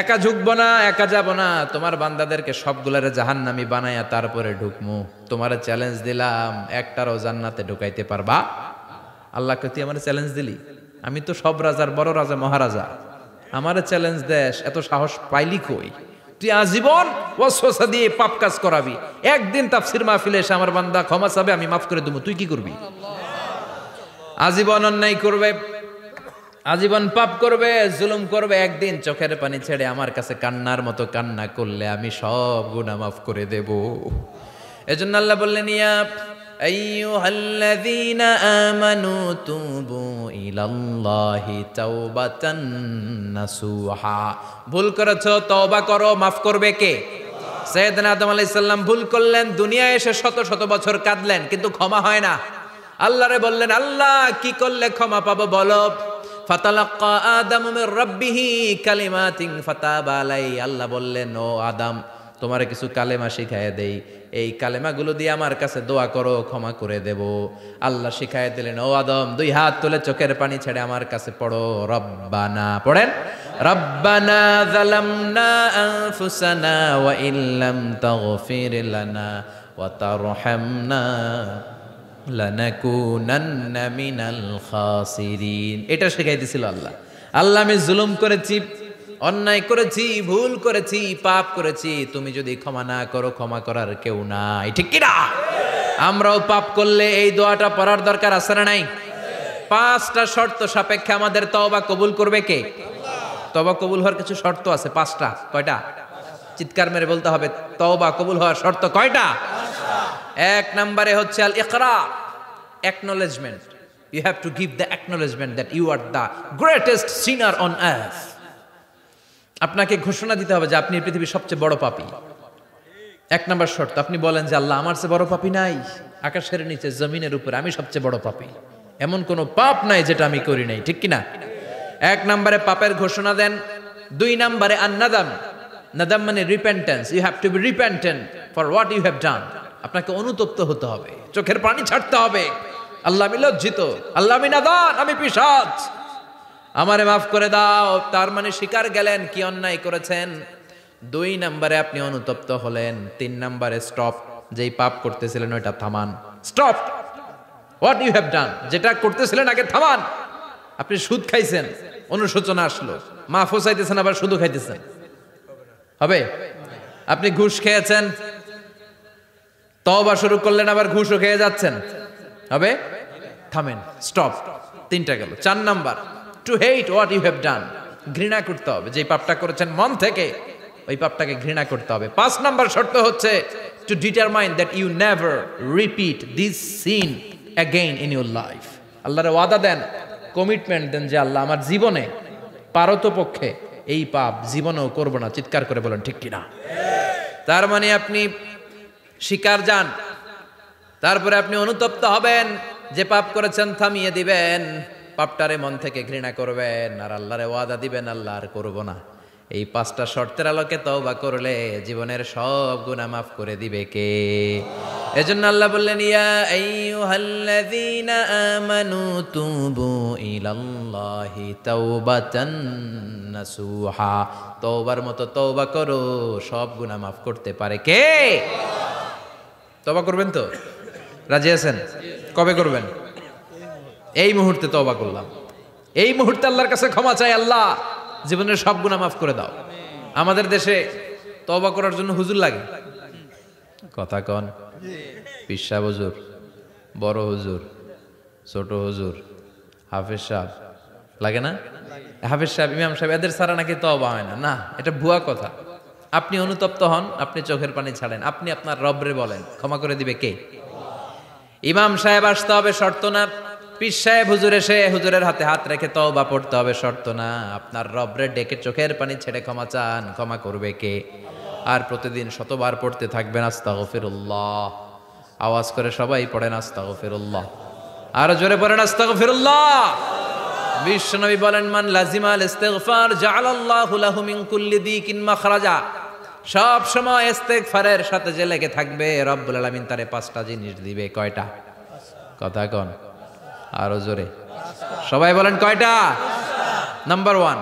একা ঢুকবো না, একা যাব না, তোমার বান্দাদেরকে সবগুলারে জাহান্নামী বানায়া তারপরে ঢুকমু। তোমারে চ্যালেঞ্জ দিলাম, একটারও জান্নাতে ঢুকাইতে পারবা? আল্লাহকে তুই আমার চ্যালেঞ্জ দিলি? আমি তো সব রাজার বড় রাজা, মহারাজা, আমারে চ্যালেঞ্জ দেশ, এত সাহস পাইলি কই? তুই আজীবন ওয়াসওয়াসা দিয়ে পাপ কাজ করাবি, একদিন তাফসীর মাহফিলে এসে আমার বান্দা ক্ষমা চাবে, আমি মাফ করে দেবো, তুই কি করবি? আজীবন অন্যায় করবে, আজীবন পাপ করবে, জুলুম করবে, একদিন চোখের পানি ছেড়ে আমার কাছে কান্নার মতো কান্না করলে আমি সব গুনাহ মাফ করে দেব। এজন্য আল্লাহ বললেন ইয়া আইয়ুহাল্লাযীনা আমানু তুবু ইলাল্লাহি তাওবাতান নাসুহা, ভুল করেছো তওবা করো, মাফ করবে কে? সাইয়েদনা আদম আলাইহিস সালাম ভুল করলেন, দুনিয়ায় এসে শত শত বছর কাঁদলেন, কিন্তু ক্ষমা হয় না। আল্লাহরে বললেন আল্লাহ কি করলে ক্ষমা পাবো বলো? ফাতালাক্কা আদামু মির রাব্বিহি কালিমাতিন ফাতাবা আলাইহি, আল্লাহ বললেন ও আদম তোমারে কিছু কালেমা শিখায় দেই, এই কালেমাগুলো দিয়ে আমার কাছে দোয়া করো, ক্ষমা করে দেব। আল্লাহ শিখায় দিলেন ও আদম দুই হাত তুলে চোখের পানি ছেড়ে আমার কাছে পড়ো রব্বানা, পড়েন রব্বানা যালামনা আনফুসানা ওয়া ইল্লাম তাগফির লানা ওয়া তারহামনা লানাকুনান্না মিনাল খাসিরিন। এটা শিখাই দিয়েছিল আল্লাহ। আল্লাহ আমি জুলুম করেছি, অন্যায় করেছি, ভুল করেছি, পাপ করেছি, তুমি যদি ক্ষমা না করো ক্ষমা করার কেউ নাই, ঠিক কি না? আমরাও পাপ করলে এই দোয়াটা পড়ার দরকার আছে না নাই? 5টা শর্ত সাপেক্ষে আমাদের তওবা কবুল করবে কে? তওবা কবুল হওয়ার কিছু শর্ত আছে 5টা। কয়টা? চিৎকার মেরে বলতে হবে, তওবা কবুল হওয়ার শর্ত কয়টা? 1 নম্বরে হচ্ছে আল ইকরা, acknowledgement. You have to give the acknowledgement that you are the greatest sinner on earth. আপনাকে ঘোষণা দিতে হবে যে আপনি পৃথিবীর সবচেয়ে বড় পাপী। 1 নম্বর শর্ত, আপনি বলেন যে আল্লাহ আমার চেয়ে বড় পাপী নাই, আকাশের নিচে জমিনের উপরে আমি সবচেয়ে বড় পাপী, এমন কোনো পাপ নাই যেটা আমি করি নাই, ঠিক কিনা? 1 নম্বরে পাপের ঘোষণা দেন। 2 নম্বরে আন-নাদাম, নাদাম মানে repentance, you have to be repentant for what you have done. আপনাকে অনুতপ্ত হতে হবে, চোখের পানি ছাড়তে হবে, আল্লাহ আমি লজ্জিত, আল্লাহ আমি নাদান, আমি পিশাচ, আমারে মাফ করে দাও। তার মানে স্বীকার গেলেন কি অন্যায় করেছেন। 2 নম্বরে আপনি অনুতপ্ত হলেন। 3 নম্বরে স্টপ, যেই পাপ করতেছিলেন ওইটা থামান, stop what you have done, যেটা করতেছিলেন আগে থামান। আপনি সুদ খাইছেন, অনুশোচনা আসলো, মাফও চাইতেছেন আবার সুদও খাইতেছেন, হবে? আপনি ঘুষ খেয়েছেন, তওবা শুরু করলেন, আবার ঘুষও খেয়ে যাচ্ছেন, হবে? থামেন, স্টপ। 3টা গেল। 4 number to hate what you have done, ঘৃণা করতে হবে, যে পাপটা করেছেন মন থেকে ওই পাপটাকে ঘৃণা করতে হবে। 5 নাম্বার শর্ত হচ্ছে to determine that you never repeat this sin again in your life. আল্লাহর ওয়াদা দেন, কমিটমেন্ট দেন যে আল্লাহ আমার জীবনে পারতপক্ষে এই পাপ জীবনেও করব না। চিৎকার করে বলেন ঠিক কিনা? তার মানে আপনি শিকার যান, তারপরে আপনি অনুতপ্ত হবেন, যে পাপ করেছেন থামিয়ে দিবেন, পাপটারে মন থেকে ঘৃণা করবেন, আর আল্লাহরে ওয়াদা দিবেন আল্লাহ আর করব না। এই 5টা শর্তের আলোকে তওবা করলে জীবনের সব গুনাহ মাফ করে দিবে কে? এজন্য আল্লাহ বললেন, ইয়া আইয়ুহাল্লাযীনা আমানু তুবু ইলাল্লাহি তাওবাতান নাসুহা। তওবার মতো তওবা করো, সব গুনাহ মাফ করতে পারে কে? তওবা করবেন তো? রাজি আছেন? কবে করবেন? এই মুহূর্তে তওবা করলাম, এই মুহূর্তে আল্লাহর কাছে ক্ষমা চাই, আল্লাহ জীবনের সব গুনাহ মাফ করে দাও। আমাদের দেশে তওবা করার জন্য হুজুর লাগে, কথা কন? পীর সাহেব হুজুর, বড় হুজুর, ছোট হুজুর, হাফেজ সাহেব লাগে না? হাফেজ সাহেব, ইমাম সাহেব, এদের ছাড়া নাকি তওবা হয় না। না, এটা ভুয়া কথা। আপনি অনুতপ্ত হন, আপনি চোখের পানি ছাড়েন, আপনি আপনার রবরে বলেন, ক্ষমা করে দিবে কে? ইমাম সাহেব আসতে হবে শর্ত না, পীর সাহেব হুজুর এসে হুজুরের হাতে হাত রেখে তওবা পড়তে হবে শর্ত না। আপনার রবরে ডেকে চোখের পানি ছেড়ে ক্ষমা চান, ক্ষমা করবে কে? আর প্রতিদিন শতবার পড়তে থাকবেন আস্তাগফিরুল্লাহ। আওয়াজ করে সবাই পড়েন আস্তাগফিরুল্লাহ, আর জোরে পড়েন আস্তাগফিরুল্লাহ। বিশ্বনবী বলেন, মান লাজিমাল ইস্তিগফার জাআলাল্লাহু লাহু মিন কুল্লি দিকিন মাখরাজা। সব সময় ইস্তিগফারের সাথে যে লেগে থাকবে, রব্বুল আলামিন তারে 5টা জিনিস দিবে। কয়টা? কথা কন আরো জোরে, সবাই বলেন কয়টা? নাম্বার 1,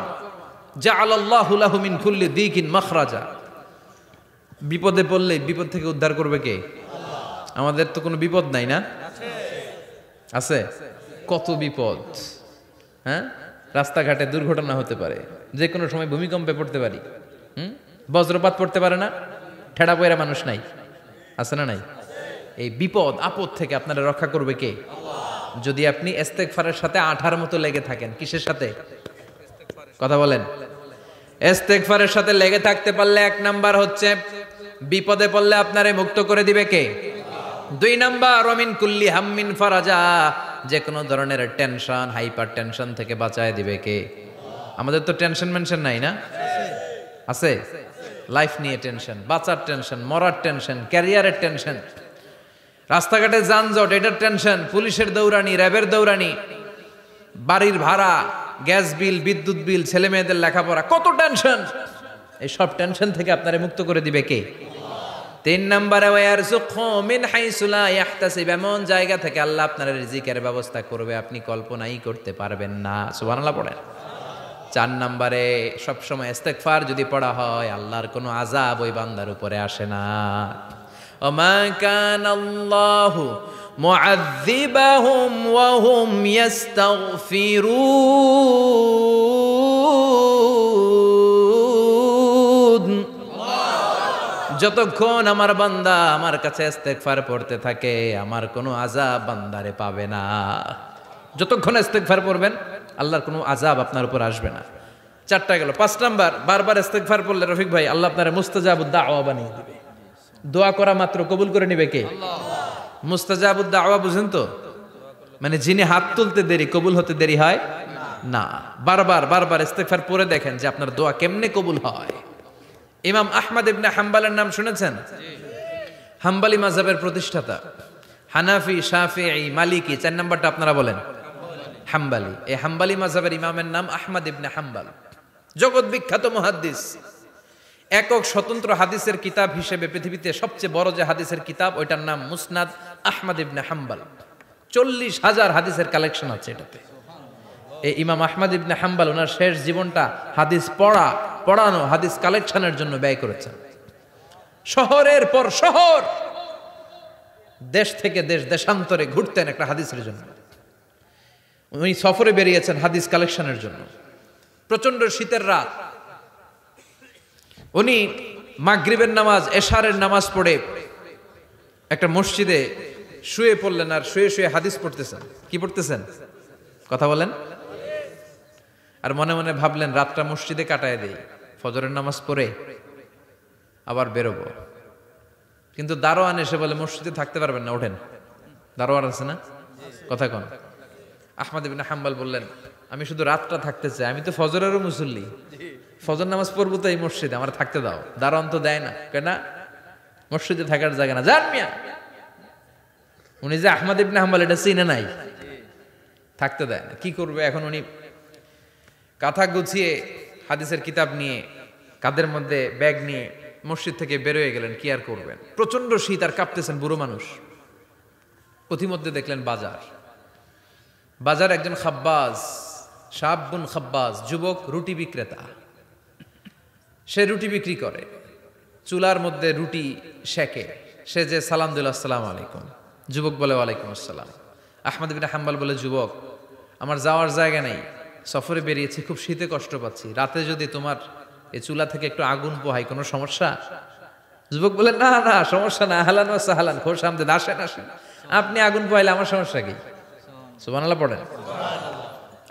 জাআলাল্লাহু লাহু মিন কুল্লি দিকিন মাখরাজা। বিপদে পড়লে বিপদ থেকে উদ্ধার করবে কে? আমাদের তো কোনো বিপদ নাই না? আছে? কত বিপদ! হ্যাঁ, রাস্তাঘাটে দুর্ঘটনা হতে পারে, যে কোনো সময় ভূমিকম্পে পড়তে পারি, বজ্রপাত পড়তে পারে না, ঠেড়া পয়রা মানুষ নাই, আছে না নাই? এই বিপদ আপদ থেকে আপনারা রক্ষা করবে কে? যদি আপনি ইস্তেগফারের সাথে আঠার মতো লেগে থাকেন। কিসের সাথে? কথা বলেন। ইস্তেগফারের সাথে লেগে থাকতে পারলে 1 নাম্বার হচ্ছে বিপদে পড়লে আপনারে মুক্ত করে দিবে কে? 2 নাম্বার, ওমিন কুল্লি হাম্মিন ফারাজা। যে কোনো ধরনের টেনশন, হাইপার টেনশন থেকে বাঁচায় দিবে কে? আমাদের তো টেনশন মেনশন নাই না? আছে? লাইফ নিয়ে টেনশন, বাঁচার টেনশন, মরার টেনশন, ক্যারিয়ারের টেনশন, রাস্তাঘাটে যানজট, এটার টেনশন, পুলিশের দৌড়ানি, র্যাবের দৌড়ানি, বাড়ির ভাড়া, গ্যাস বিল, বিদ্যুৎ বিল, ছেলে মেয়েদের লেখাপড়া, কত টেনশন। এই সব টেনশন থেকে আপনারে মুক্ত করে দিবে কে? 3 নম্বরে, ওয়ারযুকহু মিন হাইসু লা ইয়াহতাসিব। এমন জায়গা থেকে আল্লাহ আপনার রিজিকের ব্যবস্থা করবে আপনি কল্পনাই করতে পারবেন না। সুবহানাল্লাহ পড়েন। 4 নম্বরে, সবসময় ইস্তেগফার যদি পড়া হয়, আল্লাহর কোনো আযাব ওই বান্দার উপরে আসে না। ওমা কানাল্লাহু মুআযযিবাহুম ওয়া হুম ইস্তাগফিরুন। যতক্ষণ আমার বান্দা আমার কাছে ইস্তেগফার পড়তে থাকে, আমার কোনো আযাব বান্দারে পাবে না। যতক্ষণ ইস্তেগফার পড়বেন, আল্লাহর কোনো আযাব আপনার উপর আসবে না। 4টা গেল। 5 নাম্বার, বারবার ইস্তেগফার পড়লে রফিক ভাই আল্লাহ আপনারে মুস্তাজাবুদ দাওয়া বানিয়ে দিবে। দোয়া করা মাত্র কবুল করে নিবে কে? আল্লাহ। মুস্তাজাবুদ দাওয়া বুঝেন তো? মানে যিনি হাত তুলতে দেরি, কবুল হতে দেরি হয় না। বারবার বারবার ইস্তেগফার পড়ে দেখেন যে আপনার দোয়া কেমনে কবুল হয়। ইমাম আহমদ ইবনে হাম্বলের নাম শুনেছেন? হাম্বলি মাযহাবের প্রতিষ্ঠাতা। হানাফি, শাফিঈ, মালিকি, 4 নাম্বারটা আপনারা বলেন হাম্বলি। এই হাম্বলি মাযহাবের ইমামের নাম আহমদ ইবনে হাম্বল। জগৎ বিখ্যাত মুহাদ্দিস। একক স্বতন্ত্র হাদিসের কিতাব হিসেবে পৃথিবীতে সবচেয়ে বড় যে হাদিসের কিতাব, ওইটার নাম মুসনাদ আহমদ ইবনে হাম্বল। 40,000 হাদিসের কালেকশন আছে এটাতে। এই ইমাম আহমদ ইবনে হাম্বল ওনার শেষ জীবনটা হাদিস পড়ানো, হাদিস কালেকশনের জন্য ব্যয় করেছেন। শহরের পর শহর, দেশ থেকে দেশ, দেশান্তরে ঘুরতেন একটা হাদিসের জন্য। উনি সফরে বেরিয়েছেন হাদিস কালেকশনের জন্য। প্রচন্ড শীতের রাত, উনি মাগরিবের নামাজ, এশারের নামাজ পড়ে একটা মসজিদে শুয়ে পড়লেন, আর শুয়ে শুয়ে হাদিস পড়তেছেন। কি পড়তেছেন? কথা বলেন। আর মনে মনে ভাবলেন রাতটা মসজিদে কাটায় দেই, ফজরের নামাজ পড়ে আবার বেরোবো। কিন্তু দারোয়ান এসে বলে মসজিদে থাকতে পারবেন না, ওঠেন। দারোয়ান আছে না, কথা কন। আহমদ ইবনে হাম্বল বললেন, আমি শুধু রাতটা থাকতে চাই, আমি তো ফজরেরও মুসল্লি, ফজর নামাজ পড়বো তো এই মসজিদে, আমার থাকতে দাও। দারোয়ান তো দেয় না, কেন? মসজিদে থাকার জায়গা না, যান মিয়া। উনি যে আহমদ ইবনে হাম্বল এটা চিনে নাই, থাকতে দেয় না। কি করবে এখন? উনি কাঁথা গুছিয়ে হাদিসের কিতাব নিয়ে কাঁধের মধ্যে ব্যাগ নিয়ে মসজিদ থেকে বেরোয় গেলেন। কি আর করবেন, প্রচন্ড শীত, আর কাঁপতেছেন, বুড়ো মানুষ। পথিমধ্যে দেখলেন বাজার। বাজার একজন খাব্বাজ, শাবুন খাব্বাজ, যুবক রুটি বিক্রেতা। সে রুটি বিক্রি করে, চুলার মধ্যে রুটি সেকে। সে যে সালাম দিল, আসসালামু আলাইকুম। যুবক বলে, ওয়ালাইকুম আসসালাম। আহমদ ইবনে হাম্বল বলে, যুবক, আমার যাওয়ার জায়গা নেই, সফরে বেরিয়েছি, খুব শীতে কষ্ট পাচ্ছি, রাতে যদি তোমার এই চুলা থেকে একটু আগুন পোহাই, কোনো সমস্যা? যুবক বলে, না না, সমস্যা না, আহলান ওয়া সাহলান, খোশ আমদেদ, আসেন আসেন, আপনি আগুন পোহাইলে আমার সমস্যা কি? সুবহানাল্লাহ পড়েন।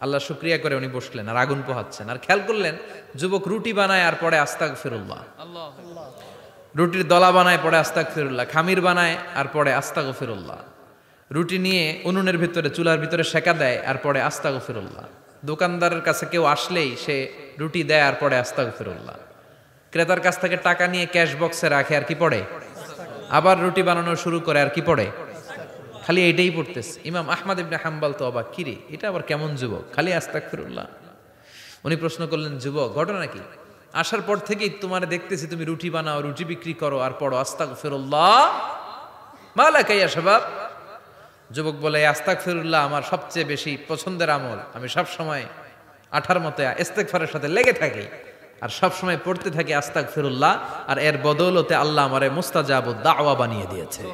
আল্লাহ শুকরিয়া করে উনি বসলেন আর আগুন পোহাচ্ছেন। আর খেয়াল করলেন যুবক রুটি বানায় আর পরে আস্তাগফিরুল্লাহ, রুটির দলা বানায় পরে আস্তাগফিরুল্লাহ, খামির বানায় আর পরে আস্তাগফিরুল্লাহ, রুটি নিয়ে উনুনের ভিতরে চুলার ভিতরে সেকা দেয় আর পরে আস্তাগফিরুল্লাহ। দোকানদারের কাছে কেউ আসলেই সে রুটি দেয় আর পরে আস্তাগফিরুল্লাহ। ক্রেতার কাছ থেকে টাকা নিয়ে ক্যাশ বক্সে রাখে আর কি পড়ে? আবার রুটি বানানো শুরু করে আর কি পড়ে? খালি এইটাই পড়তেছে। ইমাম আহমদ ইবনে হাম্বল তো অবাক, কিরে এটা আবার কেমন যুবক, খালি আস্তাগফিরুল্লাহ। উনি প্রশ্ন করলেন, যুবক ঘটনা কি? আসার পর থেকেই তোমার দেখতেছি তুমি রুটি বানাও, রুটি বিক্রি করো আর পড়ো আস্তাগফিরুল্লাহ, মালাকা ইয়া শাবাব। যুবক বলে, আস্তাগফিরুল্লাহ আমার সবচেয়ে বেশি পছন্দের আমল, আমি সব সময় আঠার মতো ইস্তেগফারের সাথে লেগে থাকি আর সব সময় পড়তে থাকি আস্তাগফিরুল্লাহ, আর এর বদৌলতে আল্লাহ আমারে মুস্তাজাবুদ দাওয়া বানিয়ে দিয়েছে।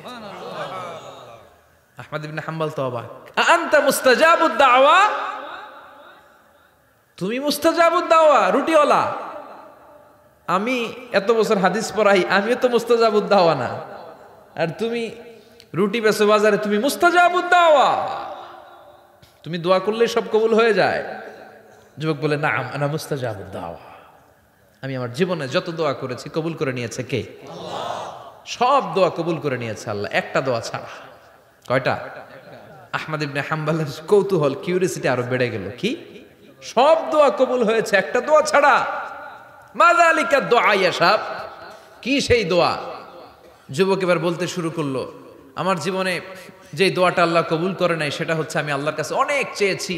আহমদ ইবনে হাম্বল তো অবাক, আনতা মুস্তাজাবুদ দাওয়া, তুমি মুস্তাজাবুদ দাওয়া, রুটিওয়ালা। আমি এত বছর হাদিস পড়াই, আমিও তো মুস্তাজাবুদ দাওয়া না, আর তুমি রুটি বেচো বাজারে, তুমি মুস্তাজাবুদ দাওয়া, তুমি দোয়া করলেই সব কবুল হয়ে যায়। যুবক বলে, নাম আনা মুস্তাজাবুদ দাওয়া, আমি আমার জীবনে যত দোয়া করেছি কবুল করে নিয়েছে কে? আল্লাহ। সব দোয়া কবুল করে নিয়েছে আল্লাহ, একটা দোয়া ছাড়া। কয়টা? আহমদ ইবনে হাম্বলের কৌতূহল, কিউরিয়াসিটি আরো বেড়ে গেল। কি? সব দোয়া কবুল হয়েছে, একটা দোয়া ছাড়া। মাযালিকা দোয়া ইয়া শাব, কি সেই দোয়া? যুবক এবার বলতে শুরু করলো, আমার জীবনে যে দোয়াটা আল্লাহ কবুল করে নাই সেটা হচ্ছে আমি আল্লাহর কাছে অনেক চেয়েছি,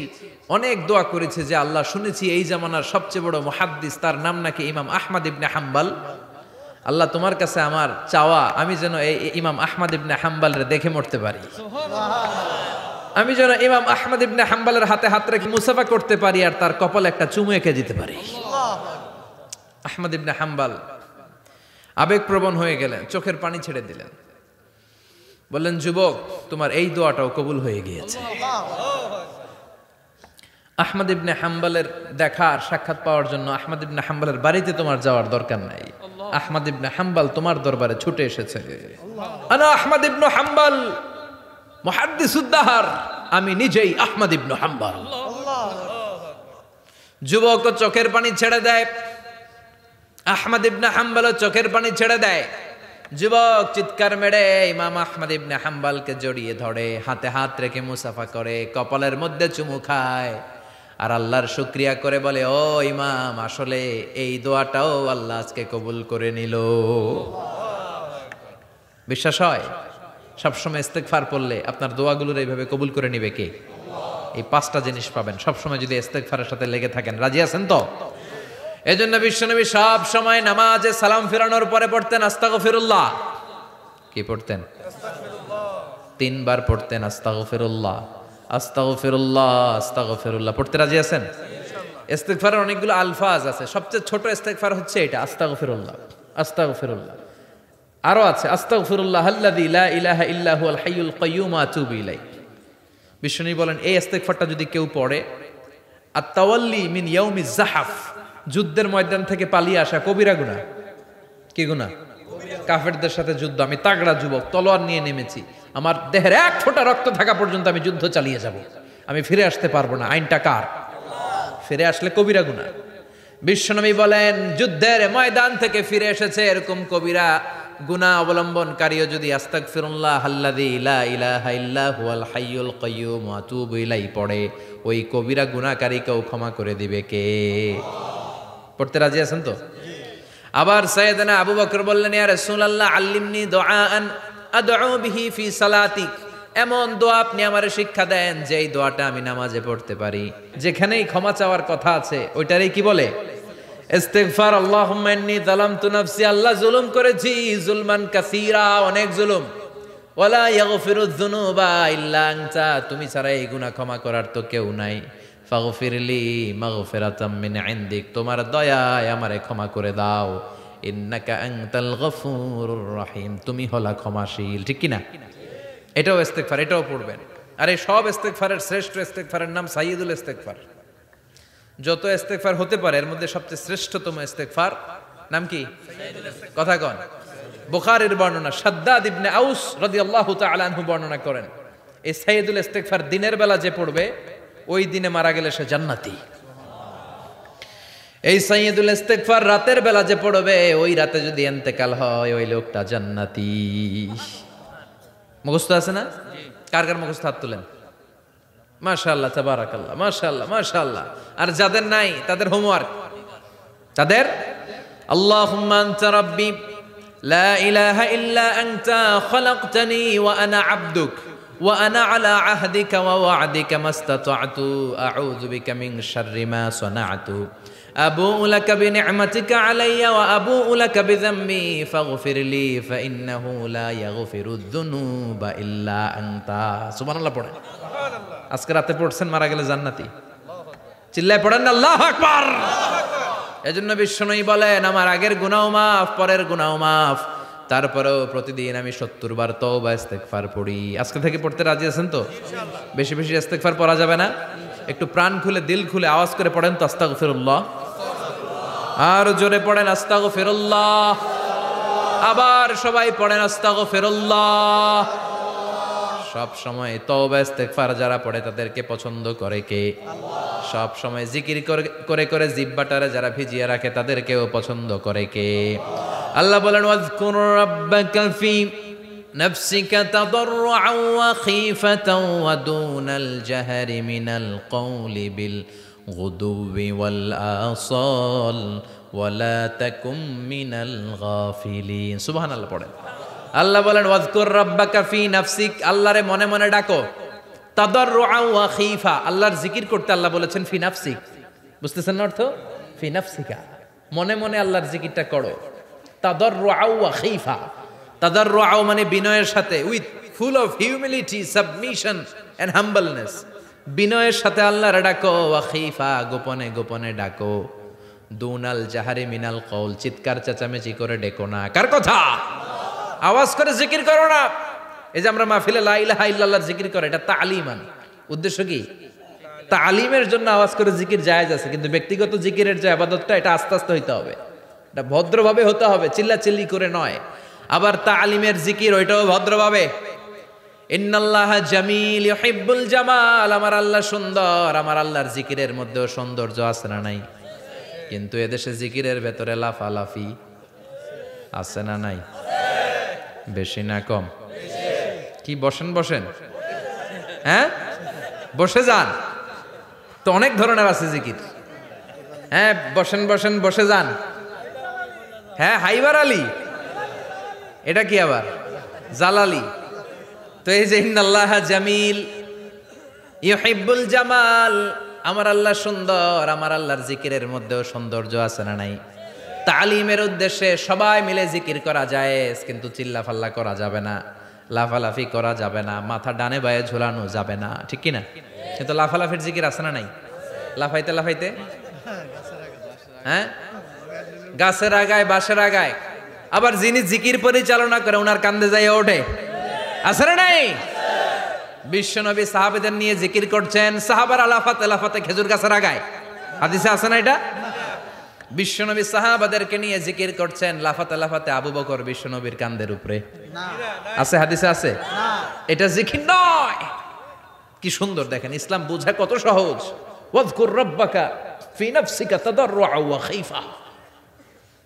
অনেক দোয়া করেছি যে আল্লাহ, শুনেছি এই জামানার সবচেয়ে বড় মুহাদ্দিস, তার নাম নাকি ইমাম আহমদ ইবনে হাম্বল। আল্লাহ তোমার কাছে আমার চাওয়া, আমি যেন এই ইমাম আহমদ ইবনে হাম্বলের দেখে মরতে পারি, আমি যেন ইমাম আহমদ ইবনে হাম্বলের হাতে হাত রেখে মুসাফা করতে পারি আর তার কপালে একটা চুমু এঁকে দিতে পারি। আহমদ ইবনে হাম্বল আবেগপ্রবণ হয়ে গেলেন, চোখের পানি ছেড়ে দিলেন, বললেন, যুবক তোমার এই দোয়াটাও কবুল হয়ে গিয়েছে। আহমদ ইবনে হাম্বলের দেখা আর সাক্ষাৎ পাওয়ার জন্য আহমদ ইবনে হাম্বলের বাড়িতে তোমার যাওয়ার দরকার নাই, আহমদ ইবনে হাম্বল তোমার দরবারে ছুটে এসেছে। আনা আহমদ ইবনে হাম্বল মুহাদ্দিসুদ দাহর, আমি নিজেই আহমদ ইবনে হাম্বল। যুবক চোখের পানি ছেড়ে দেয়, আহমদ ইবনে হাম্বল চোখের পানি ছেড়ে দেয়। যুবক চিৎকার মেরে ইমাম আহমদ ইবনে হাম্বলকে জড়িয়ে ধরে, হাতে হাত রেখে মুসাফা করে, কপালের মধ্যে চুমু খায় আর আল্লাহর শুকরিয়া করে বলে, ও ইমাম, আসলে এই দোয়াটাও আল্লাহ আজকে কবুল করে নিল। বিশ্বাস হয়? সবসময় ইস্তেগফার পড়লে আপনার দোয়াগুলোর এইভাবে কবুল করে নিবে কে? এই পাঁচটা জিনিস পাবেন সবসময় যদি ইস্তেগফারের সাথে লেগে থাকেন। রাজি আছেন তো? এজন্য বিশ্বনবী সব সময় নামাজে সালাম ফিরানোর পরে পড়তেন আস্তাগফিরুল্লাহ। কি পড়তেন? তিনবার পড়তেন আস্তাগফিরুল্লাহ, আস্তাগফিরুল্লাহ, আস্তাগফিরুল্লাহ। পড়তে রাজি আছেন? ইস্তেগফারের অনেকগুলো আলফাজ আছে, সবচেয়ে ছোট ইস্তেগফার হচ্ছে এটা, আস্তাগফিরুল্লাহ, আস্তাগফিরুল্লাহ। আরো আছে, আস্তাগফিরুল্লাহ আল্লাযী লা ইলাহা ইল্লা হুয়াল হাইয়ুল কাইয়্যুম আতুবু ইলাইহি। বিশ্বনবী বলেন, এই ইস্তেগফারটা যদি কেউ পড়ে, আত-তাওয়াল্লি মিন ইয়াউমিজ জাহাফ, যুদ্ধের ময়দান থেকে পালিয়ে আসা কবিরা গুনাহ। কি গুনাহ? কাফেরদের সাথে যুদ্ধ, আমি তাগড়া যুবক, তলোয়ার নিয়ে নেমেছি, আমার দেহের এক ফোঁটা রক্ত থাকা পর্যন্ত আমি যুদ্ধ চালিয়ে যাব, আমি ফিরে আসতে পারবো না, আইনটা কার? ফিরে আসলে কবিরা গুনাহ। বিশ্বনবী বলেন, যুদ্ধের ময়দান থেকে ফিরে এসেছে এরকম কবিরা গুনাহ অবলম্বনকারীও যদি আস্তাগফিরুল্লাহ আল্লাযী লা ইলাহা ইল্লা হুয়াল হাইয়ুল কাইয়্যুম ওয়া আতুবু ইলাইহি পড়ে, ওই কবিরা গুনাহকারীকেও ক্ষমা করে দিবে কে? পড়তে রাজি আছেন তো? আবার সাইয়েদনা আবু বকর বললেন, ইয়া রাসূলুল্লাহ আল্লিমনি দুআআন আদউ বিহি ফি সালাতি, এমন দোয়া আপনি আমারে শিক্ষা দেন যেই দোয়াটা আমি নামাজে পড়তে পারি। যেখানেই ক্ষমা চাওয়ার কথা আছে ওইটারই কি বলে? ইস্তিগফার। আল্লাহুম্মা ইন্নী যালামতু নাফসি, আল্লাহ জুলুম করেছি, জুলমান কাসীরা, অনেক জুলুম। ওয়ালা ইয়াগফিরুয যুনুবা ইল্লা আনতা, তুমি ছাড়া এই গুনাহ ক্ষমা করার তো কেউ নাই। ফাগফিরলি মাগফিরাতাম মিন ইনদিক, তোমার দয়ায় আমারে ক্ষমা করে দাও। ইন্নাকা আনতাল গফুরুর রহিম, তুমি হলা ক্ষমাশীল। ঠিক কি না? এটাও ইস্তেগফার, এটাও পড়বেন। আর এই সব ইস্তেগফারের শ্রেষ্ঠ ইস্তেগফারের নাম সাইয়্যিদুল ইস্তেগফার। যত ইস্তেগফার হতে পারে এর মধ্যে সবচেয়ে শ্রেষ্ঠতম ইস্তেগফার নাম কি? কথা কন। বুখারীর বর্ণনা, শাদ্দাদ ইবনে আউস রাদিয়াল্লাহু তাআলা আনহু বর্ণনা করেন, এই সাইয়্যিদুল ইস্তেগফার দিনের বেলা যে পড়বে ওই দিনে মারা গেলে সে জান্নাতি। এই সাইয়্যিদুল ইস্তেগফার রাতের বেলা যে পড়বে ওই রাতে যদি ইন্তেকাল হয় ওই লোকটা জান্নাতি। মুখস্থ আছে না? কার কার মুখস্থ হাত তুলেন। মাশাআল্লাহ, তাবারাকাল্লাহ, মাশাআল্লাহ, মাশাআল্লাহ। আর যাদের নাই তাদের হোমওয়ার্ক, তাদের আল্লাহুম্মা আনতা রাব্বি লা ইলাহা ইল্লা আনতা খালাকতানি ওয়া আনা আবদুক ওয়া আনা আলা আহদিকা ওয়া ওয়া'দিকা মাস্তাতা'তু আউযু বিকা মিন শাররি মা সানা'তু আবুউ লাকা বিনি'মাতিকা আলাইয়া ওয়া আবুউ লাকা বিযামবি ফাগফিরলি ফাইন্নাহু লা ইয়াগফিরুয যুনুবা ইল্লা আনতা। সুবহানাল্লাহ পড়েন। আজকে রাতে পড়ছেন, মারা গেলে জান্নাতি। চিল্লায় পড়েন না আল্লাহু আকবার। এজন্য বিশ্বনবী বলেন, আমার আগের গুনাহ মাফ, পরের গুনাহ মাফ, তারপরেও প্রতিদিন আমি 70 বার তওবা ইস্তেগফার পড়ি। আজকে থেকে পড়তে রাজি আছেন তো? বেশি বেশি ইস্তেগফার পড়া যাবে না? একটু প্রাণ খুলে দিল খুলে আওয়াজ করে পড়েন তো আস্তাগফিরুল্লাহ। আর জোরে পড়েন আস্তাগফিরুল্লাহ। আবার সবাই পড়েন আস্তাগফিরুল্লাহ। সব সময় তওবা ইস্তেগফার যারা পড়ে তাদেরকে পছন্দ করে কে? সব সময় জিকির করে করে জিহ্বাটারে যারা ভিজিয়ে রাখে তাদেরকেও পছন্দ করে কে? আল্লাহ বলেন, ওয়াজকুর রাব্বাকা ফি নাফসিকা তাদাররুআন ওয়া খীফাতান ওয়া দুনাল জাহরি মিনাল কওলি বিল গুদুবি ওয়াল আসাল ওয়া লা তাকুম মিনাল গাফিলিন। সুবহানাল্লাহ পড়েন। আল্লাহ বলেন, ওয়াজকুর রাব্বাকা ফি নাফসিক, আল্লাহরে মনে মনে ডাকো। তাদাররুআন ওয়া খীফা, আল্লাহর জিকির করতে আল্লাহ বলেছেন ফি নাফসিক। বুঝতেছেন না অর্থ? ফি নাফসিকা, মনে মনে আল্লাহর জিকিরটা করো। তাদাররুআন ওয়া খীফা, তাদাররুআন মানে বিনয়ের সাথে, with full of humility, submission and humbleness. বিনয়ের সাথে আল্লাহরে ডাকো। ওয়া খীফা, গোপনে গোপনে ডাকো। দুনাল জাহারি মিনাল কওল, চিৎকার চেঁচামেচি করে ডেকো না। কার কথা? আওয়াজ করে জিকির করো না। এই যে আমরা মাহফিলে লা ইলাহা ইল্লাল্লাহ জিকির করে, এটা তালিমান। উদ্দেশ্য কি? তালিমের জন্য আওয়াজ করে জিকির জায়েজ আছে, কিন্তু ব্যক্তিগত জিকিরের যে ইবাদতটা এটা আস্তে আস্তে হইতে হবে, এটা ভদ্রভাবে হতে হবে, চিল্লাচিল্লি করে নয়। আবার তালিমের জিকির ওইটাও ভদ্রভাবে। ইন্নাল্লাহা জামিল ইউহিব্বুল জামাল, আমার আল্লাহ সুন্দর, আমার আল্লাহর জিকিরের মধ্যেও সৌন্দর্য আছে না নাই? কিন্তু এদেশে জিকিরের ভেতরে লাফালাফি আছে না নাই? বেশি না কম? কি বসেন বসেন, হ্যাঁ বসে যান তো, অনেক ধরনের আছে জিকির। হ্যাঁ বসেন বসেন, বসে যান। হ্যাঁ হাইবার আলী, এটা কি আবার জালালি? তো এই যে ইন্নাল্লাহা জামিল ইউহিব্বুল জামাল, আমার আল্লাহ সুন্দর, আমার আল্লাহর জিকিরের মধ্যেও সৌন্দর্য আছে না নাই? তালিমের উদ্দেশ্যে সবাই মিলে জিকির করা যায়, কিন্তু চিল্লাফাল্লা করা যাবে না, লাফালাফি করা যাবে না, মাথা ডানে বায়ে ঝোলানো যাবে না, ঠিক কি না? কিন্তু লাফালাফির জিকির আছে না নাই? লাফাইতে লাফাইতে, হ্যাঁ গাছের আগায় বাঁশের আগায়। আবার যিনি জিকির পরিচালনা করে ওনার কান্দে যাই ওঠে, আছে না নাই? বিশ্বনবী সাহাবাদের নিয়ে জিকির করছেন, সাহাবারা লাফাতে লাফাতে খেজুর গাছের আগায়। হাদিসে আছে না এটা? বিশ্বনবী সাহাবাদেরকে নিয়ে জিকির করছেন, লাফাতে লাফাতে আবু বকর বিশ্বনবীর কান্দের উপরে। আছে হাদিসে আছে? এটা জিকির নয়। কি সুন্দর দেখেন, ইসলাম বোঝা কত সহজ। ওয়াজকুর রাব্বাকা ফি নাফসিকা তাদাররুআ ওয়া খাইফা,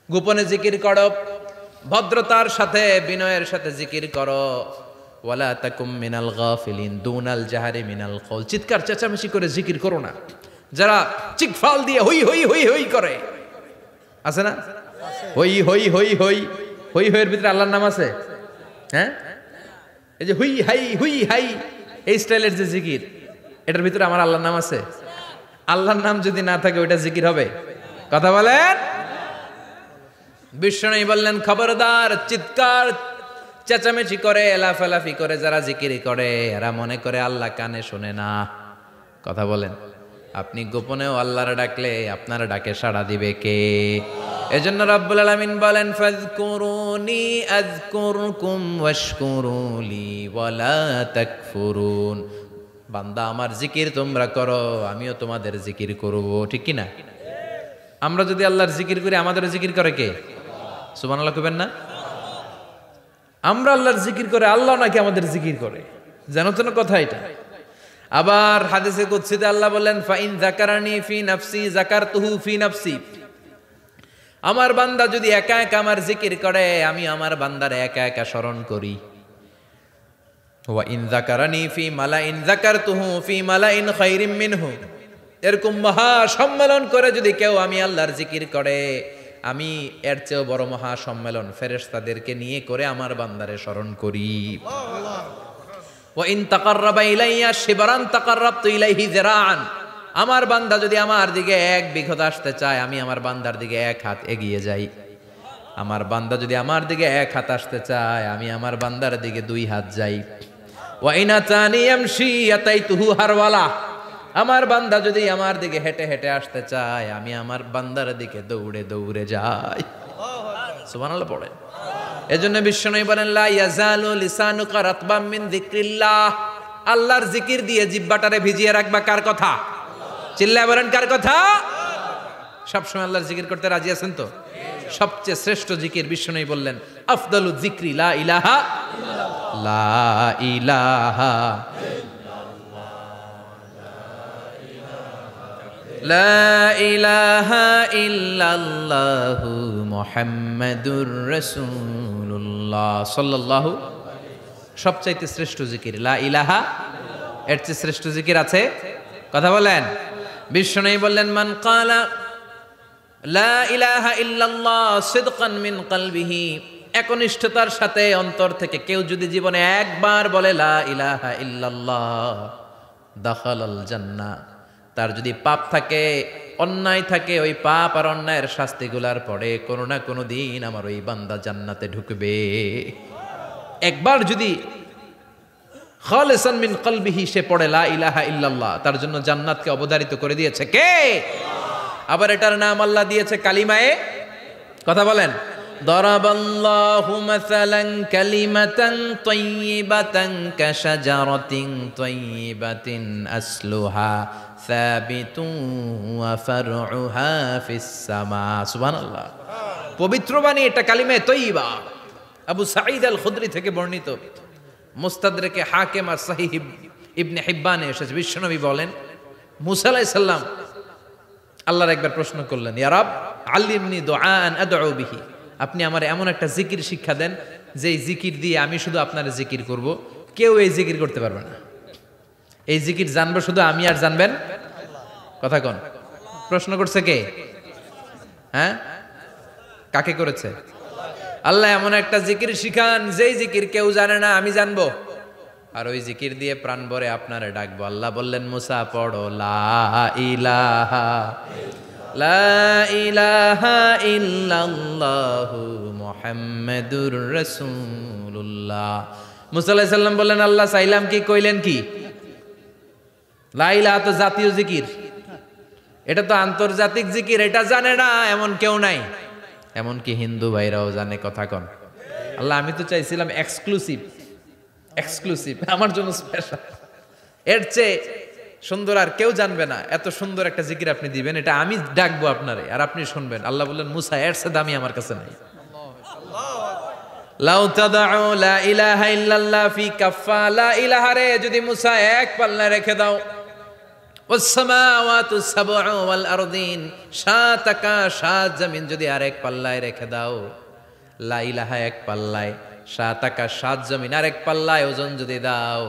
গোপনে জিকির করো, ভদ্রতার সাথে বিনয়ের সাথে জিকির করো। ওয়ালা তাকুম মিনাল গাফিলিন দুনাল জাহারি মিনাল কওল, চিৎকার চেঁচামেচি করে জিকির করো না। যারা চিকফাল দিয়ে হই হই হই হই করে, আছে না? হই হই হই হই হই হইয়ের ভিতরে আল্লাহর নাম আছে? হ্যাঁ, এই যে হুই হাই হুই হাই এই স্টাইলের যে জিকির, এটার ভিতরে আমার আল্লাহর নাম আছে? আল্লাহর নাম যদি না থাকে ওইটা জিকির হবে? কথা বলেন। বিষ্ণু বললেন খবরদার, চিৎকার চেঁচামেচি করে লাফালাফি করে যারা জিকির করে এরা মনে করে আল্লাহ কানে শোনে না। কথা বলেন। আপনি গোপনেও আল্লাহর ডাকলে আপনার ডাকে সাড়া দিবে কে? এজন্য রব্বুল আলামিন বলেন ফাযকুরুনি আযকুরকুম ওয়াশকুরুলি ওয়ালা তাকফুরুন। বান্দা আমার জিকির তোমরা করো, আমিও তোমাদের জিকির করব, ঠিক কি না? আমরা যদি আল্লাহর জিকির করি আমাদের জিকির করে কে? সুবহানাল্লাহ কইবেন না? আমরা আল্লাহর জিকির করে, আল্লাহ নাকি আমাদের জিকির করে, জানো তো না কথা এটা। আবার হাদিসে কুদসিতে আল্লাহ বলেন ফাইন যাকারানি ফি নাফসি যাকারতুহু ফি নাফসি, আমার বান্দা যদি একা একা আমার জিকির করে আমি আমার বান্দার একা একা স্মরণ করি। ওয়া ইন যাকারানি ফি মালাইন যাকারতুহু ফি মালাইন খায়রিম মিনহু, এরকম মহা সম্মেলন করে যদি কেউ আমি আল্লাহর জিকির করে আমি এর চেয়েও বড় মহা সম্মেলন ফেরেশতাদেরকে নিয়ে করে আমার বান্দারে স্মরণ করি। ওয়া ইন তাকাররাবা ইলাইয়া শিবরান তাকাররাবতু ইলাইহি যিরাআন, আমার বান্দা যদি আমার দিকে এক বিঘত আসতে চায় আমি আমার বান্দার দিকে এক হাত এগিয়ে যাই। আমার বান্দা যদি আমার দিকে এক হাত আসতে চায় আমি আমার বান্দার দিকে দুই হাত যাই। ওয়া ইন আতানি ইয়ামশি আতাইতুহু হারওয়ালা, আমার বান্দা যদি আমার দিকে হেঁটে হেঁটে আসতে চায় আমি আমার বান্দার দিকে দৌড়ে দৌড়ে যাই। সুবহানাল্লাহ পড়ে। এজন্য বিশ্বনবী বলেন লা ইয়াজালু লিসানুকা রাতবাম মিন যিকরিল্লাহ, আল্লাহর জিকির দিয়ে জিহ্বাটারে ভিজিয়ে রাখবা। কার কথা? চিল্লায় বলেন কার কথা? সবসময় আল্লাহর জিকির করতে রাজি আছেন তো? সবচেয়ে শ্রেষ্ঠ জিকির বিশ্বনবী বললেন আফদালু যিকরি লা ইলাহা লা ইলাহা লা ইলাহা ইল্লাল্লাহু মুহাম্মাদুর রাসূলুল্লাহ সাল্লাল্লাহু। সবচাইতে শ্রেষ্ঠ জিকির লা ইলাহা, এর চেয়ে শ্রেষ্ঠ জিকির আছে? কথা বলেন। বিশ্বনবী বললেন মান ক্বালা লা ইলাহা ইল্লাল্লাহ সিদকান মিন কলবিহি, একনিষ্ঠতার সাথে অন্তর থেকে কেউ যদি জীবনে একবার বলে লা ইলাহা ইল্লাল্লাহ দাখালাল জান্নাহ, তার যদি পাপ থাকে অন্যায় থাকে ওই পাপ আর অন্যায়ের শাস্তিগুলার পরে কোনো না কোনো দিন আমার ওই বান্দা জান্নাতে ঢুকবে। একবার যদি খালিসান মিন কলবিহি সে পড়ে লা ইলাহা ইল্লাল্লাহ, তার জন্য জান্নাতকে অবধারিত করে দিয়েছে কে? আবার এটার নাম আল্লাহ দিয়েছে কালিমায়ে, কথা বলেন। দরাবাল্লাহু মাসালান কালিমাতান তাইয়িবাতান কাশাজারাতিন তাইয়িবাতিন আসলুহা সাবিতুন ওয়া ফারউহা ফিস সামা। সুবহানাল্লাহ। পবিত্র বাণী এটা কালিমায়ে তাইয়িবা। আবু সাঈদ আল খুদরি থেকে বর্ণিত, মুস্তাদরাকে হাকিম আর সহিহ ইবনে হিব্বানে এসেছে। বিশ্বনবী বলেন মুসা আলাইহিস সালাম আল্লাহর একবার প্রশ্ন করলেন ইয়া রাব আল্লিমনি দুআআন আদউ বিহি, আপনি আমার এমন একটা জিকির শিক্ষা দেন যেই জিকির দিয়ে আমি শুধু আপনার জিকির করব, কেউ এই জিকির করতে পারবে না। এই জিকির জানবো শুধু আমি আর জানবেন কথা কোন? প্রশ্ন করছে কে? হ্যাঁ, কাকে করেছে? আল্লাহ এমন একটা জিকির শিখান যেই জিকির কেউ জানে না, আমি জানবো, আর ওই জিকির দিয়ে প্রাণ ভরে আপনারে ডাকবো। আল্লাহ বললেন মুসা পড়ো লা ইলাহা লা ইলাহা ইল্লাল্লাহু মুহাম্মাদুর রাসূলুল্লাহ। মুসা আলাইহিস সালাম বললেন আল্লাহ চাইলাম কি, কইলেন কি? লা ইলাহা তো জাতীয় জিকির, এটা তো আন্তর্জাতিক জিকির, এটা জানে না এমন কেউ নাই, এমনকি হিন্দু ভাইরাও জানে। কথা কন। আল্লাহ আমি তো চাইছিলাম এক্সক্লুসিভ, এক্সক্লুসিভ আমার জন্য স্পেশাল, এর চেয়ে সুন্দর আর কেউ জানবে না। এত সুন্দর একটা জিকির আপনি দিবেন, এটা আমি ডাকবো আপনারে আর আপনি শুনবেন। আল্লাহ বললেন মুসা এর চেয়ে দামি আমার কাছে নাই। লাউ তাদউ লা ইলাহা ইল্লাল্লাহ ফি কাফা, লা ইলাহা রে যদি মুসা এক পাল্লা রেখে দাও ওয়াসসামাওয়াতু সাবউ ওয়াল আরদিন, 7 আকাশ 7 জমিন যদি আরেক পাল্লায় রেখে দাও, লা ইলাহা এক পাল্লায়, 7 আকাশ 7 জমিন আরেক পাল্লায় ওজন যদি দাও,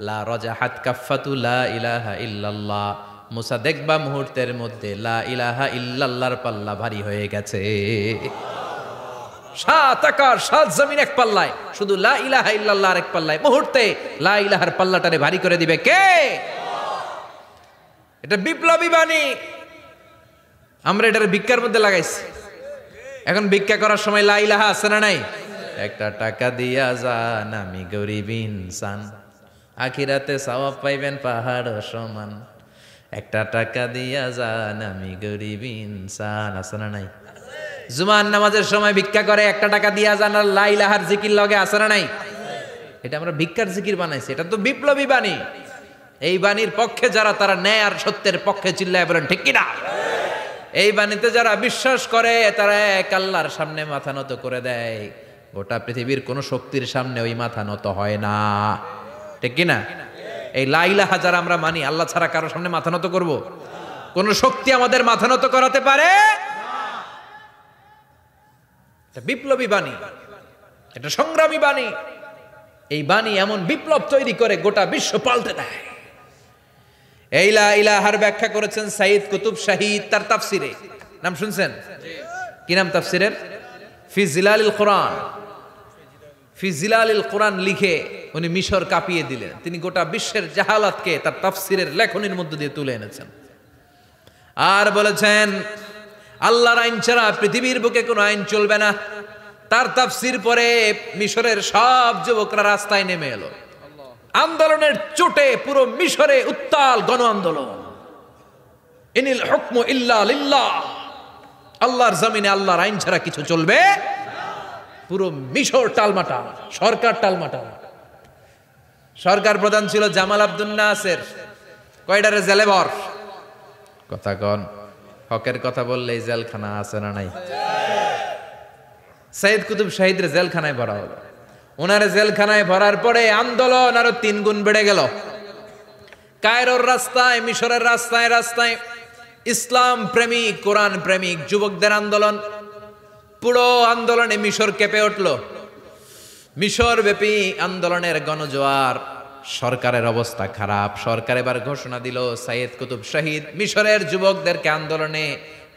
লা রাজাহাত কাফাতু লা ইলাহা ইল্লাল্লাহ, মুসা দেখবা মুহূর্তের মধ্যে লা ইলাহা ইল্লাল্লাহর পাল্লা ভারী হয়ে গেছে। 7 আকাশ 7 জমিন এক পাল্লায়, শুধু লা ইলাহা ইল্লাল্লাহ আরেক পাল্লায়, মুহূর্তে লা ইলাহার পাল্লাটারে ভারী করে দিবে কে? এটা বিপ্লবী বাণী। আমরা এটার ভিক্ষার মধ্যে লাগাইছি। এখন ভিক্ষা করার সময় লা ইলাহা আছে না নাই? একটা টাকা দিয়া যান, আমি গরিব ইনসান, আখিরাতে সওয়াব পাইবেন পাহাড় সমান। একটা টাকা দিয়া যান, আমি গরিব ইনসান, আছে না নাই? জুমার নামাজের সময় ভিক্ষা করে, একটা টাকা দিয়া যান, আর লা ইলাহার জিকির লগে, আছে না নাই? এটা আমরা ভিক্ষার জিকির বানাইছি। এটা তো বিপ্লবী বাণী। এই বাণীর পক্ষে যারা, তারা ন্যায় আর সত্যের পক্ষে চিল্লায় বলেন ঠিক কিনা? এই বাণীতে যারা বিশ্বাস করে, তারা এক আল্লাহর সামনে মাথা নত করে দেয়। গোটা পৃথিবীর কোন শক্তির সামনে ওই মাথা নত হয় না, ঠিক কিনা? এই লা ইলাহা যারা আমরা মানি, আল্লাহ ছাড়া কারো সামনে মাথা নত করব? কোন শক্তি আমাদের মাথা নত করাতে পারে? এটা বিপ্লবী বাণী, এটা সংগ্রামী বাণী। এই বাণী এমন বিপ্লব তৈরি করে, গোটা বিশ্ব পাল্টে দেয়। এই লা ইলাহার ব্যাখ্যা করেছেন সাইয়্যিদ কুতুব শাহীদ তার তাফসিরে। নাম শুনছেন? কি নাম তাফসিরের? ফি জিলালিল কোরআন। ফি জিলালিল কোরআন লিখে উনি মিশর কাঁপিয়ে দিলেন। তিনি গোটা বিশ্বের জাহালাতকে তার তাফসিরের লেখনীর মধ্য দিয়ে তুলে এনেছেন। আর বলেছেন আল্লাহর আইন ছাড়া পৃথিবীর বুকে কোনো আইন চলবে না। তার তাফসির পরে মিশরের সব যুবকরা রাস্তায় নেমে এলো। আন্দোলনের চোটে পুরো মিশরে উত্তাল গণ আন্দোলন। ইনিল হুকমু ইল্লা লিল্লাহ, আল্লাহর জমিনে আল্লাহর আইন ছাড়া কিছু চলবে। পুরো মিশর টালমাটাল, সরকার টালমাটাল। সরকার প্রধান ছিল জামাল আব্দুল নাসের। কয়টারে জেলে ভর? কথা কন, হকের কথা বললেই জেলখানা আছে না নাই? সাইয়্যিদ কুতুব শাহীদের জেলখানায় ভরা হলো। ওনারে জেলখানায় ভরার পরে আন্দোলন আরো 3 গুণ বেড়ে গেল। কায়রোর রাস্তায়, মিশরের রাস্তায় রাস্তায় ইসলাম প্রেমিক, কোরআন প্রেমিক যুবকদের আন্দোলন। পুরো আন্দোলনে মিশর কেঁপে উঠল। মিশর ব্যাপী আন্দোলনের গণজোয়ার। সরকারের অবস্থা খারাপ। সরকার এবার ঘোষণা দিল সাইয়্যিদ কুতুব শাহীদ মিশরের যুবকদেরকে আন্দোলনে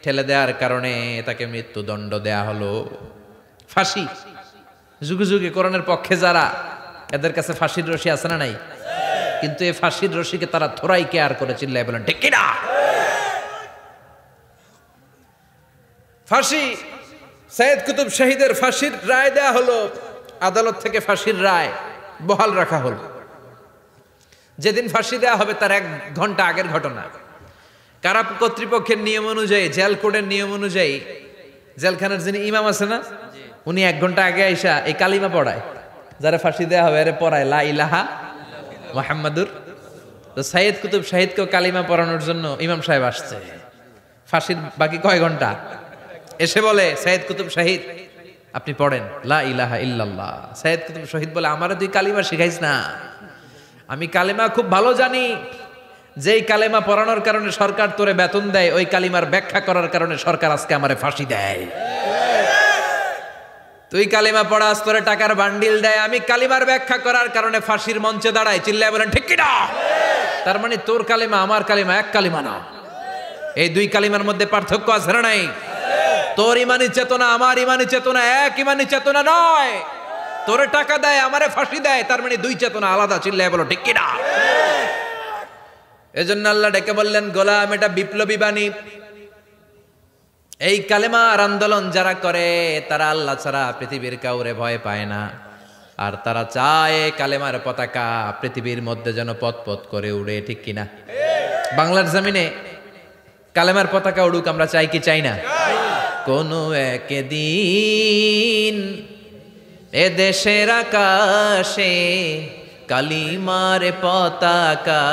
ঠেলে দেওয়ার কারণে তাকে মৃত্যুদণ্ড দেয়া হলো, ফাঁসি। যুগে যুগে কোরআনের পক্ষে যারা, এদের কাছে ফাঁসির রশি আছে না নাই? কিন্তু এই ফাঁসির রশিকে তারা থোড়াই কেয়ার করে চিল্লায় বলেন ঠিক কিনা? ফাঁসি, সাইয়্যিদ কুতুব শাহীদের ফাঁসির রায় দেয়া হলো। আদালত থেকে ফাঁসির রায় বহাল রাখা হলো। যেদিন ফাঁসি দেওয়া হবে তার 1 ঘন্টা আগের ঘটনা। কারা কর্তৃপক্ষের নিয়ম অনুযায়ী, জেল কোডের নিয়ম অনুযায়ী, জেলখানার যিনি ইমাম আছে না, উনি 1 ঘন্টা আগে আইসা এই কালিমা পড়ায়। যারা ফাঁসি দেওয়া হবে এর পড়ায় লা ইলাহা মুহাম্মাদুর। তো সাইয়্যিদ কুতুব শাহীদকেও কালিমা পড়ানোর জন্য ইমাম সাহেব আসছে। ফাঁসির বাকি কয় ঘন্টা, এসে বলে সাইয়্যিদ কুতুব শাহীদ আপনি পড়েন লা ইলাহা ইল্লাল্লাহ। সাইয়্যিদ কুতুব শাহীদ বলে আমারে তুই কালিমা শিখাইস না, আমি কালিমা খুব ভালো জানি। যেই কালিমা পড়ানোর কারণে সরকার তোরে বেতন দেয়, ওই কালিমার ব্যাখ্যা করার কারণে সরকার আজকে আমারে ফাঁসি দেয়। তুই কালিমা পড়াস, তোরে টাকার বান্ডিল দেয়, আমি কালিমার ব্যাখ্যা করার কারণে ফাঁসির মঞ্চে দাঁড়াই। চিল্লায় বলেন ঠিক কিনা? তার মানে তোর কালিমা আমার কালিমা এক কালিমা না। এই 2 কালিমার মধ্যে পার্থক্য আছে না নাই? তোর ইমানি চেতনা আমার ইমানি চেতনা এক ইমানি চেতনা নয়। তোরে টাকা দেয়, আমারে ফাঁসি দেয়, তার মানে 2 চেতনা আলাদা। চিল্লায় বলো ঠিক কিনা? এজন্য আল্লাহ ডেকে বললেন গোলাম, এটা বিপ্লবী বাণী। এই কালেমার আন্দোলন যারা করে তারা আল্লাহ ছাড়া পৃথিবীর কাউরে ভয় পায় না। আর তারা চায় কালেমার পতাকা পৃথিবীর মধ্যে যেন পথ করে উড়ে, ঠিক কিনা? বাংলার জমিনে কালেমার পতাকা উড়ুক, আমরা চাই কি চাই না? কোনো একদিন এ দেশের আকাশে কালিমার পতাকা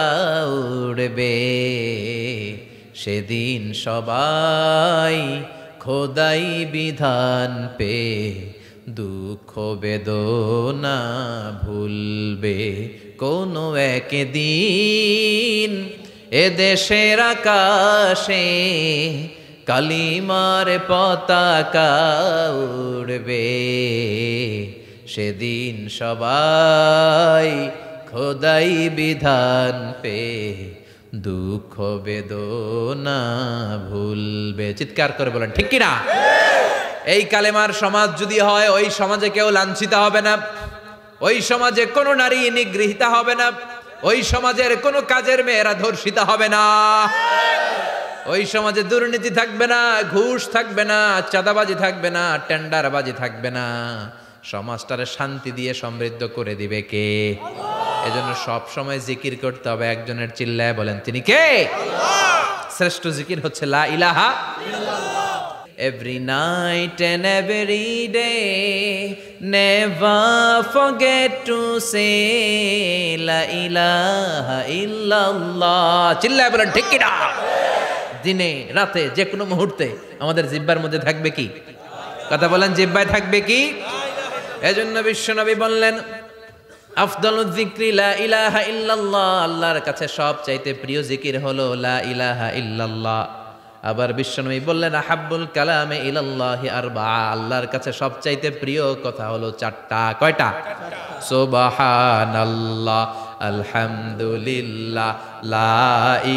উড়বে, সেদিন সবাই খোদাই বিধান পে দুঃখ বেদনা ভুলবে। কোনো একদিন এ দেশের আকাশে কালিমার পতাকা উড়বে, সেদিন সবাই খোদাই বিধান পে দুঃখ বেদনা ভুলবে। চিৎকার করে বলেন ঠিক কিনা? এই কালেমার সমাজ যদি হয়, ওই সমাজে কেউ লাঞ্ছিত হবে না, ওই সমাজে কোনো নারী নিগৃহীতা হবে না, ওই সমাজের কোনো কাজের মেয়েরা ধর্ষিত হবে না, ওই সমাজে দুর্নীতি থাকবে না, ঘুষ থাকবে না, চাঁদাবাজি থাকবে না, টেন্ডারবাজি থাকবে না। সমাজটারে শান্তি দিয়ে সমৃদ্ধ করে দিবে কে? এজন্য সব সময় জিকির করতে হবে একজনের, চিল্লায় বলেন তিনি কে? শ্রেষ্ঠ জিকির হচ্ছে লা ইলাহা ইল্লাল্লাহ। Every night and every day, never forget to say la ilaha illallah. চিল্লায় বলেন ঠিক কিনা? দিনে রাতে যে কোনো মুহূর্তে আমাদের জিহ্বার মধ্যে থাকবে কি? কথা বলেন, জিহ্বায় থাকবে কি? এজন্য বিশ্বনবী বললেন আফদালুয যিকরি লা ইলাহা ইল্লাল্লাহ, আল্লাহর কাছে সবচাইতে প্রিয় জিকির হলো লা ইলাহা ইল্লাল্লাহ। আবার বিশ্বনবী বললেন আহাব্বুল কালামে ইলাল্লাহি আরবাআ, আল্লাহর কাছে সবচাইতে প্রিয় কথা হলো চারটা। কয়টা? সুবহানাল্লাহ, আলহামদুলিল্লাহ, লা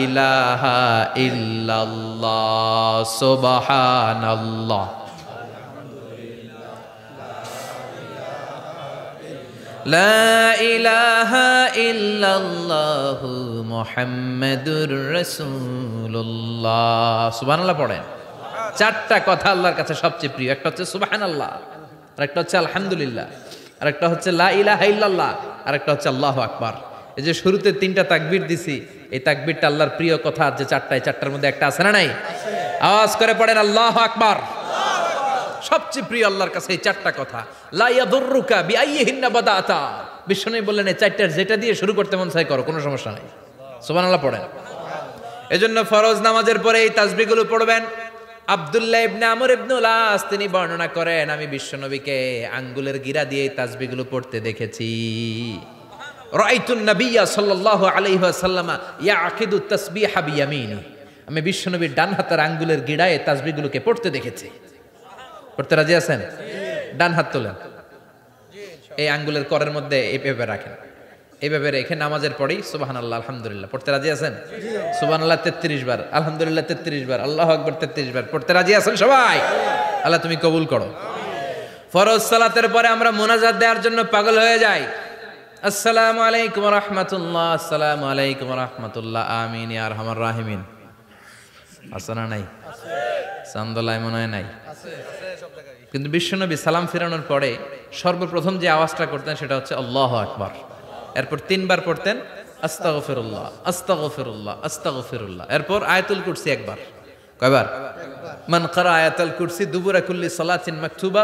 ইলাহা ইল্লাল্লাহ। সুবহানাল্লাহ, লা ইলাহা ইল্লাল্লাহু মুহাম্মাদুর রাসূলুল্লাহ। সুবহানাল্লাহ পড়েন। চারটা কথা আল্লাহর কাছে সবচেয়ে প্রিয়। একটা হচ্ছে সুবহানাল্লাহ, আর একটা হচ্ছে আলহামদুলিল্লাহ, আর একটা হচ্ছে লা ইলাহা ইল্লাল্লাহ, আর একটা হচ্ছে আল্লাহু আকবার। এই যে শুরুতে তিনটা তাকবীর দিছি, এই তাকবীরটা আল্লাহর প্রিয় কথা যে চারটায়, চারটার মধ্যে একটা আছে না নাই? আওয়াজ করে পড়েন আল্লাহু আকবার। সবচেয়ে প্রিয় আল্লাহর কাছে এই চারটা কথা। লা ইয়াদুররুকা বিআইয়িহিন্না বাদাতা, বিষ্ণু বললেন এই চারটার যেটা দিয়ে শুরু করতে মন চায় করো, কোনো সমস্যা নাই। সুবহানাল্লাহ পড়েন। এজন্য ফরজ নামাজের পরে এই তাসবিহগুলো পড়বেন। আব্দুল্লাহ ইবনে আমর ইবনুল আস তিনি বর্ণনা করেন, আমি বিশ্বনবীকে আঙ্গুলের গিরা দিয়ে এই তাসবিহগুলো পড়তে দেখেছি। রাআইতুন নাবিয়্যা সাল্লাল্লাহু আলাইহি ওয়াসাল্লাম ইয়াকিদু তাসবিহা বিয়ামিনি, আমি বিশ্বনবীর ডান হাতের আঙ্গুলের গিরায় এই তাসবিহগুলোকে পড়তে দেখেছি। পড়তে রাজি আছেন? ডান হাত তোলেন, এই আঙ্গুলের করের মধ্যে এইভাবে রাখেন, এইভাবে রেখে নামাজের পরেই সুবহানাল্লাহ আলহামদুলিল্লাহ পড়তে রাজি আছেন? সুবহানাল্লাহ 33 বার, আলহামদুলিল্লাহ 33 বার, আল্লাহু আকবার 33 বার। পড়তে রাজি আছেন সবাই? আল্লাহ তুমি কবুল করো। ফরজ সালাতের পরে আমরা মুনাজাত দেওয়ার জন্য পাগল হয়ে যাই। আসসালামু আলাইকুম ওয়া রাহমাতুল্লাহ, আসসালামু আলাইকুম ওয়া রাহমাতুল্লাহ, আমিন ইয়া আরহামার রাহিমিন। আছে না নাই? চান্দলায় মনে হয় নাই। কিন্তু বিশ্বনবী সালাম ফিরানোর পরে সর্বপ্রথম যে আওয়াজটা করতেন সেটা হচ্ছে আল্লাহু আকবার। এরপর 3 বার পড়তেন আস্তাগফিরুল্লাহ, আস্তাগফিরুল্লাহ, আস্তাগফিরুল্লাহ। এরপর আয়াতুল কুরসি একবার। কয়বার? মান ক্বারা আয়াতুল কুরসি দুবুরা কুল্লি সালাতিন মাকতুবা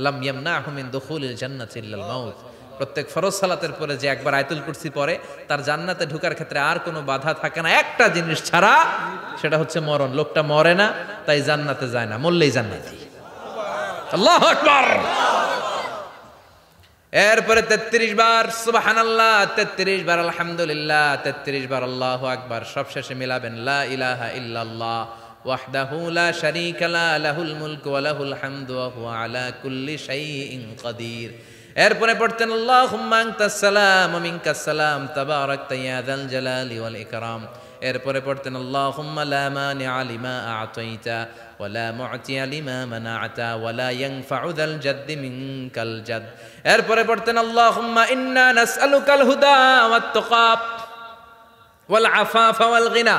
লাম ইয়ামনাহু মিন দুখুলিল জান্নাতি ইল্লাল মাউত। প্রত্যেক ফরজ সালাতের পরে যে একবার আয়াতুল কুরসি পড়ে তার জান্নাতে ঢোকার ক্ষেত্রে আর কোনো বাধা থাকে না, একটা জিনিস ছাড়া, সেটা হচ্ছে মরণ। লোকটা মরে না তাই জান্নাতে যায় না, মরলেই জান্নাতি। আল্লাহু আকবার। এরপরে 33 বার সুবহানাল্লাহ, 33 বার আলহামদুলিল্লাহ, 33 বার আল্লাহু আকবার। সবশেষে মিলাবেন লা ইলাহা ইল্লাল্লাহ ওয়াহদাহু লা শারীকা লা লাহুল মুলকু ওয়া লাহুল হামদু ওয়া হুয়া আলা কুল্লি শাইইন কাদির। এরপরে পড়তেন আল্লাহুম্মা আনতাস সালাম ওয়া মিনকাস সালাম তাবারাকতা ইয়া যাল জালালি ওয়াল ইকরাম। এরপরে পড়তেন আল্লাহুম্মা লা মানিআ লিমা আ'তাইতা ওয়া লা মু'তিয়া লিমা মানা'তা ওয়া লা ইয়ানফা'ু যাল জাদ্দি মিনকাল জাদ। এরপরে পড়তেন আল্লাহুম্মা ইন্না নাসআলুকাল হুদা ওয়াত তুকা ওয়াল আফাফা ওয়াল গিনা।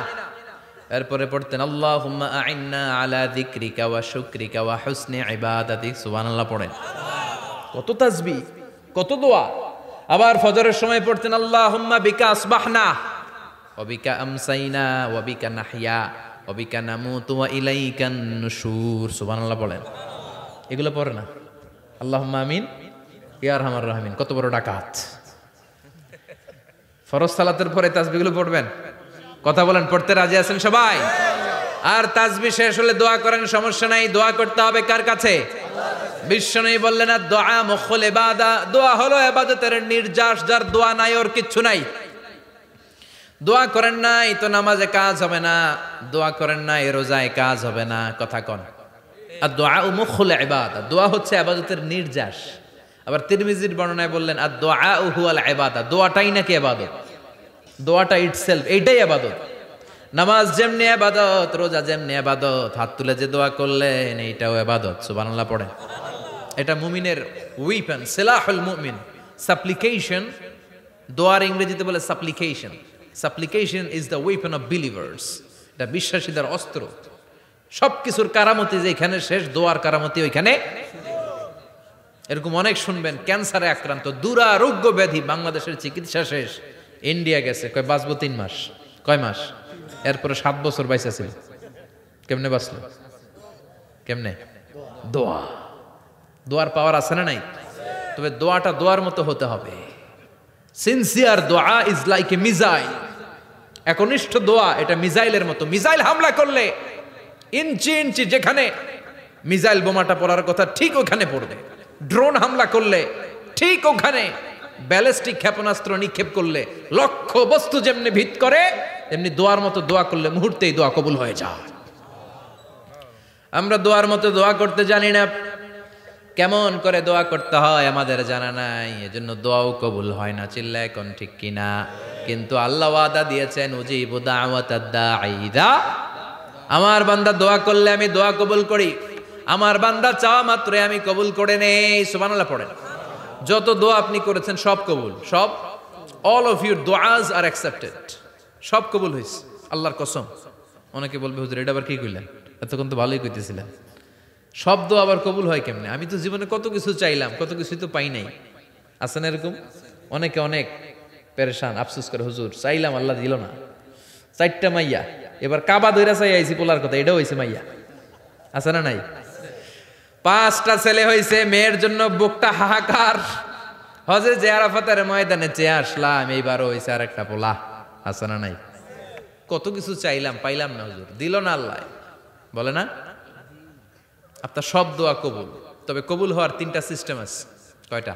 এরপরে পড়তেন আল্লাহুম্মা আ'ইন্না আলা যিকরিকা ওয়া শুকরিকা ওয়া হুসনি ইবাদাতিক। সুবহানাল্লাহ পড়েন। কত তাসবিহ, কত দোয়া। আবার ফজরের সময় পড়তেন আল্লাহুম্মা বিকা আসবাহনা ওয়া বিকা আমসাইনা ওয়া বিকা নাহইয়া ওয়া বিকা নামুতু ওয়া ইলাইকান নুশুর। সুবহানাল্লাহ বলেন। এগুলো পড়ে না? আল্লাহুম্মা আমিন ইয়া আরহামার রাহিমিন। কত বড় ডাকাত। ফরজ সালাতের পরে তাসবিহগুলো পড়বেন। কথা বলেন, পড়তে রাজি আছেন সবাই? আর তাসবিহ শেষ হলে দোয়া করেন, সমস্যা নাই। দোয়া করতে হবে কার কাছে? বিশ্বনবী বললেন না, দোয়া মুখুল ইবাদা, দোয়া হলো ইবাদতের নির্যাস, যার দোয়া নাই ওর কিচ্ছু নাই। দোয়া করেন নাই তো নামাজে কাজ হবে না, দোয়া করেন নাই রোজায় কাজ হবে না। কথা কন। আর দোয়া মুখুল ইবাদত, দোয়া হচ্ছে ইবাদতের নির্যাস। আবার তিরমিজির বর্ণনায় বললেন আর দোয়া হুয়াল ইবাদত, দোয়াটাই নাকি ইবাদত, দোয়াটা ইটসেলফ এইটাই ইবাদত। নামাজ যেমনি ইবাদত, রোজা যেমনি ইবাদত, হাত তুলে যে দোয়া করলেন এইটাও ইবাদত। সুবহানাল্লাহ পড়ে। এটা মুমিনের উইপেন, সিলাহুল মুমিন। সাপ্লিকেশন, দোয়ার ইংরেজিতে বলে সাপ্লিকেশন। সাপ্লিকেশন is the weapon of believers. এটা বিশ্বাসীদের অস্ত্র। সবকিছুর কারামতি যেখানে শেষ, দোয়ার কারামতি ওইখানে। এরকম অনেক শুনবেন ক্যান্সারে আক্রান্ত, দুরারোগ্য ব্যাধি, বাংলাদেশের চিকিৎসা শেষ, ইন্ডিয়া গেছে, কয় বাঁচবো 3 মাস। কয় মাস? এরপরে 7 বছর বাইসা ছিল। কেমনে বাঁচলো? কেমনে? দোয়া। দোয়ার পাওয়ার আছে না নাই? তবে দোয়াটা দোয়ার মতো হতে হবে। সিনসিয়ার দোয়া ইজ লাইক এ মিসাইল। একনিষ্ঠ দোয়া এটা মিসাইলের মতো। মিসাইল হামলা করলে ইঞ্চি ইঞ্চি যেখানে মিসাইল বোমাটা পড়ার কথা ঠিক ওখানে পড়বে। ড্রোন হামলা করলে ঠিক ওখানে, ব্যালিস্টিক ক্ষেপণাস্ত্র নিক্ষেপ করলে লক্ষ্য বস্তু যেমনি ভিত করে, তেমনি দোয়ার মতো দোয়া করলে মুহূর্তেই দোয়া কবুল হয়ে যায়। আমরা দোয়ার মতো দোয়া করতে জানি না, কেমন করে দোয়া করতে হয় আমাদের জানা নাই, এজন্য দোয়াও কবুল হয় না। চিল্লায় কোন ঠিক কিনা? কিন্তু আল্লাহ ওয়াদা দিয়েছেন উজিবু দাওয়াতাদ দাঈ ইযা, আমার বান্দা দোয়া করলে আমি দোয়া কবুল করি, আমার বান্দা চাওয়া মাত্রই আমি কবুল করে নেই। সুবহানাল্লাহ পড়েন। যত দোয়া আপনি করেছেন সব কবুল, সব। অল অফ ইউর দোয়াজ আর অ্যাকসেপ্টেড, সব কবুল হয়েছে আল্লাহর কসম। অনেকে বলবে হুজুর এটা আবার কি কইলেন, এতক্ষণ তো ভালোই কইতেছিলেন। সব দোয়া আবার কবুল হয় কেমনে? আমি তো জীবনে কত কিছু চাইলাম, কত কিছুই তো পাই নাই। আছে না এরকম? অনেকে অনেক পেরেশান, আফসোস করে হুজুর চাইলাম আল্লাহ দিল না। 4টা মাইয়া, এবার কাবা ধইরা চাই আইছি পোলার কথা, এটাও হইছে মাইয়া। আছে না নাই? 5টা ছেলে হইছে, মেয়ের জন্য বুকটা হাহাকার। হজে যে আরাফাতের ময়দানে চেয়ে আসলাম, এইবারও হইছে আর একটা পোলা। আছে না নাই? কত কিছু চাইলাম, পাইলাম না হুজুর, দিল না আল্লাহ। বলে না আপনার সব দোয়া কবুল। তবে কবুল হওয়ার 3টা সিস্টেম আছে। কয়টা?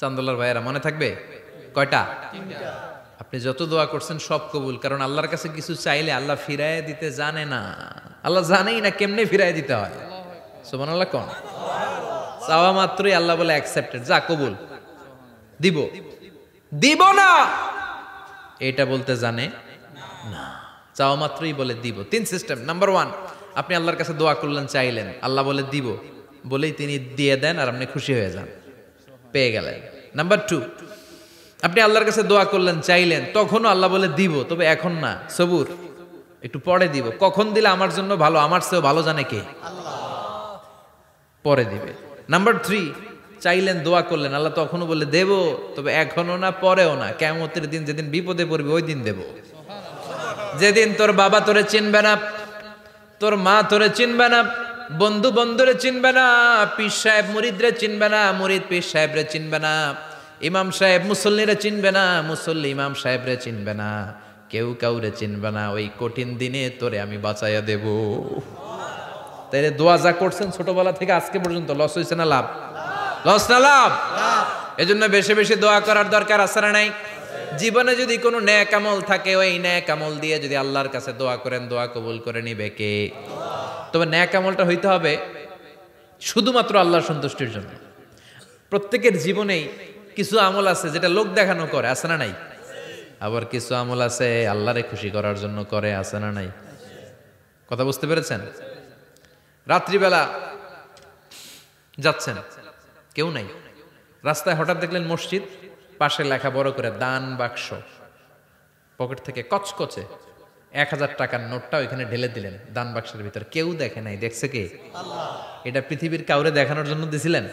চান্দোলার ভাইয়েরা মনে থাকবে? কয়টা? আপনি যত দোয়া করছেন সব কবুল, কারণ আল্লাহর কাছে কিছু চাইলে আল্লাহ ফিরায় দিতে জানে না। আল্লাহ জানেই না কেমনে ফিরায় দিতে হয়। সুবহানাল্লাহ কোন? চাওয়া মাত্রই আল্লাহ বলে অ্যাকসেপ্টেড, যা কবুল, দিব দিব না এটা বলতে জানে না। চাওয়া মাত্রই বলে দিব। 3 সিস্টেম। নাম্বার 1, আপনি আল্লাহর কাছে দোয়া করলেন, চাইলেন, আল্লাহ বলে দিব, বলেই তিনি দিয়ে দেন আর আপনি খুশি হয়ে যান, পেয়ে গেলেন। নাম্বার 2, আপনি আল্লাহর কাছে দোয়া করলেন, চাইলেন, তখনও আল্লাহ বলে দিব, তবে এখন না, সবুর, একটু পরে দিব। কখন দিলে আমার জন্য ভালো, আমার চেয়েও ভালো জানে কে? আল্লাহ। পরে দিবে। নাম্বার 3, চাইলেন, দোয়া করলেন, আল্লাহ তখনও বলে দেব, তবে এখনো না, পরেও না, কিয়ামতের দিন যেদিন বিপদে পড়বি ওই দিন দেব। যেদিন তোর বাবা তোরে চিনবে না, তোর মা তোরে চিনবে না, বন্ধু বন্ধুরে চিনবে না, পীর সাহেব মুরিদরে চিনবে না, মুরিদ পীর সাহেবরে চিনবে না, ইমাম সাহেব মুসল্লিরে চিনবে না, মুসল্লি ইমাম সাহেবরে চিনবে না, কেউ কাউরে চিনবে না। ওই কঠিন দিনে তোরে আমি বাঁচাইয়া দেব। তাইলে দোয়া যা করছেন ছোটবেলা থেকে আজকে পর্যন্ত, লস হয়েছে না লাভ? লস না লাভ? এজন্য বেশি বেশি দোয়া করার দরকার আছে না নাই? জীবনে যদি কোনো নেক আমল থাকে, ওই নেক আমল দিয়ে যদি আল্লাহর কাছে দোয়া করেন, দোয়া কবুল করে নিবে কে? তবে নেক আমলটা হইতে হবে শুধুমাত্র আল্লাহর সন্তুষ্টির জন্য। প্রত্যেকের জীবনেই কিছু আমল আছে যেটা লোক দেখানো করে, আছে না নাই? আবার কিছু আমল আছে আল্লাহরে খুশি করার জন্য করে, আছে না নাই? কথা বুঝতে পেরেছেন? রাত্রিবেলা যাচ্ছেন, কেউ নাই, রাস্তায় হঠাৎ দেখলেন মসজিদ, পাশে লেখা বড় করে দান বাক্স, পকেট থেকে কচকচে 1000 টাকার নোটটা ওইখানে ঢেলে দিলেন দান বাক্সের ভিতর। কেউ দেখে নাই, দেখছে কে? আল্লাহ। এটা পৃথিবীর কাউরে দেখানোর জন্য দিছিলেন?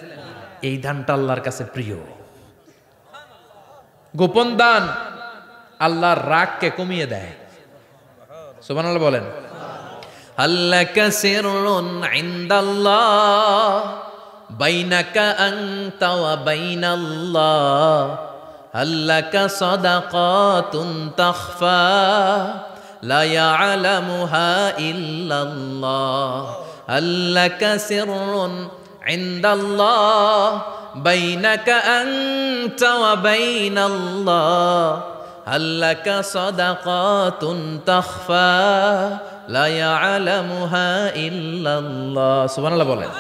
এই দানটা আল্লাহর কাছে প্রিয়। গোপন দান আল্লাহর রাগকে কমিয়ে দেয়। সুবহানাল্লাহ বলেন। আল্লাকা সিররুন ইনদাল্লাহ বাইনাকা আনতা ওয়া বাইনাল্লাহ, আল্লাকা সাদাকাতুন তাখফা লা ইয়ালামুহা ইল্লাল্লাহ, আল্লাকা সিররুন ইনদাল্লাহ বাইনাকা আনতা ওয়া বাইনাল্লাহ, হাল্লাকা সাদাকাতুন তাখফা লা ইয়ালামুহা ইল্লাল্লাহ, সুবহানাল্লাহ বলেন।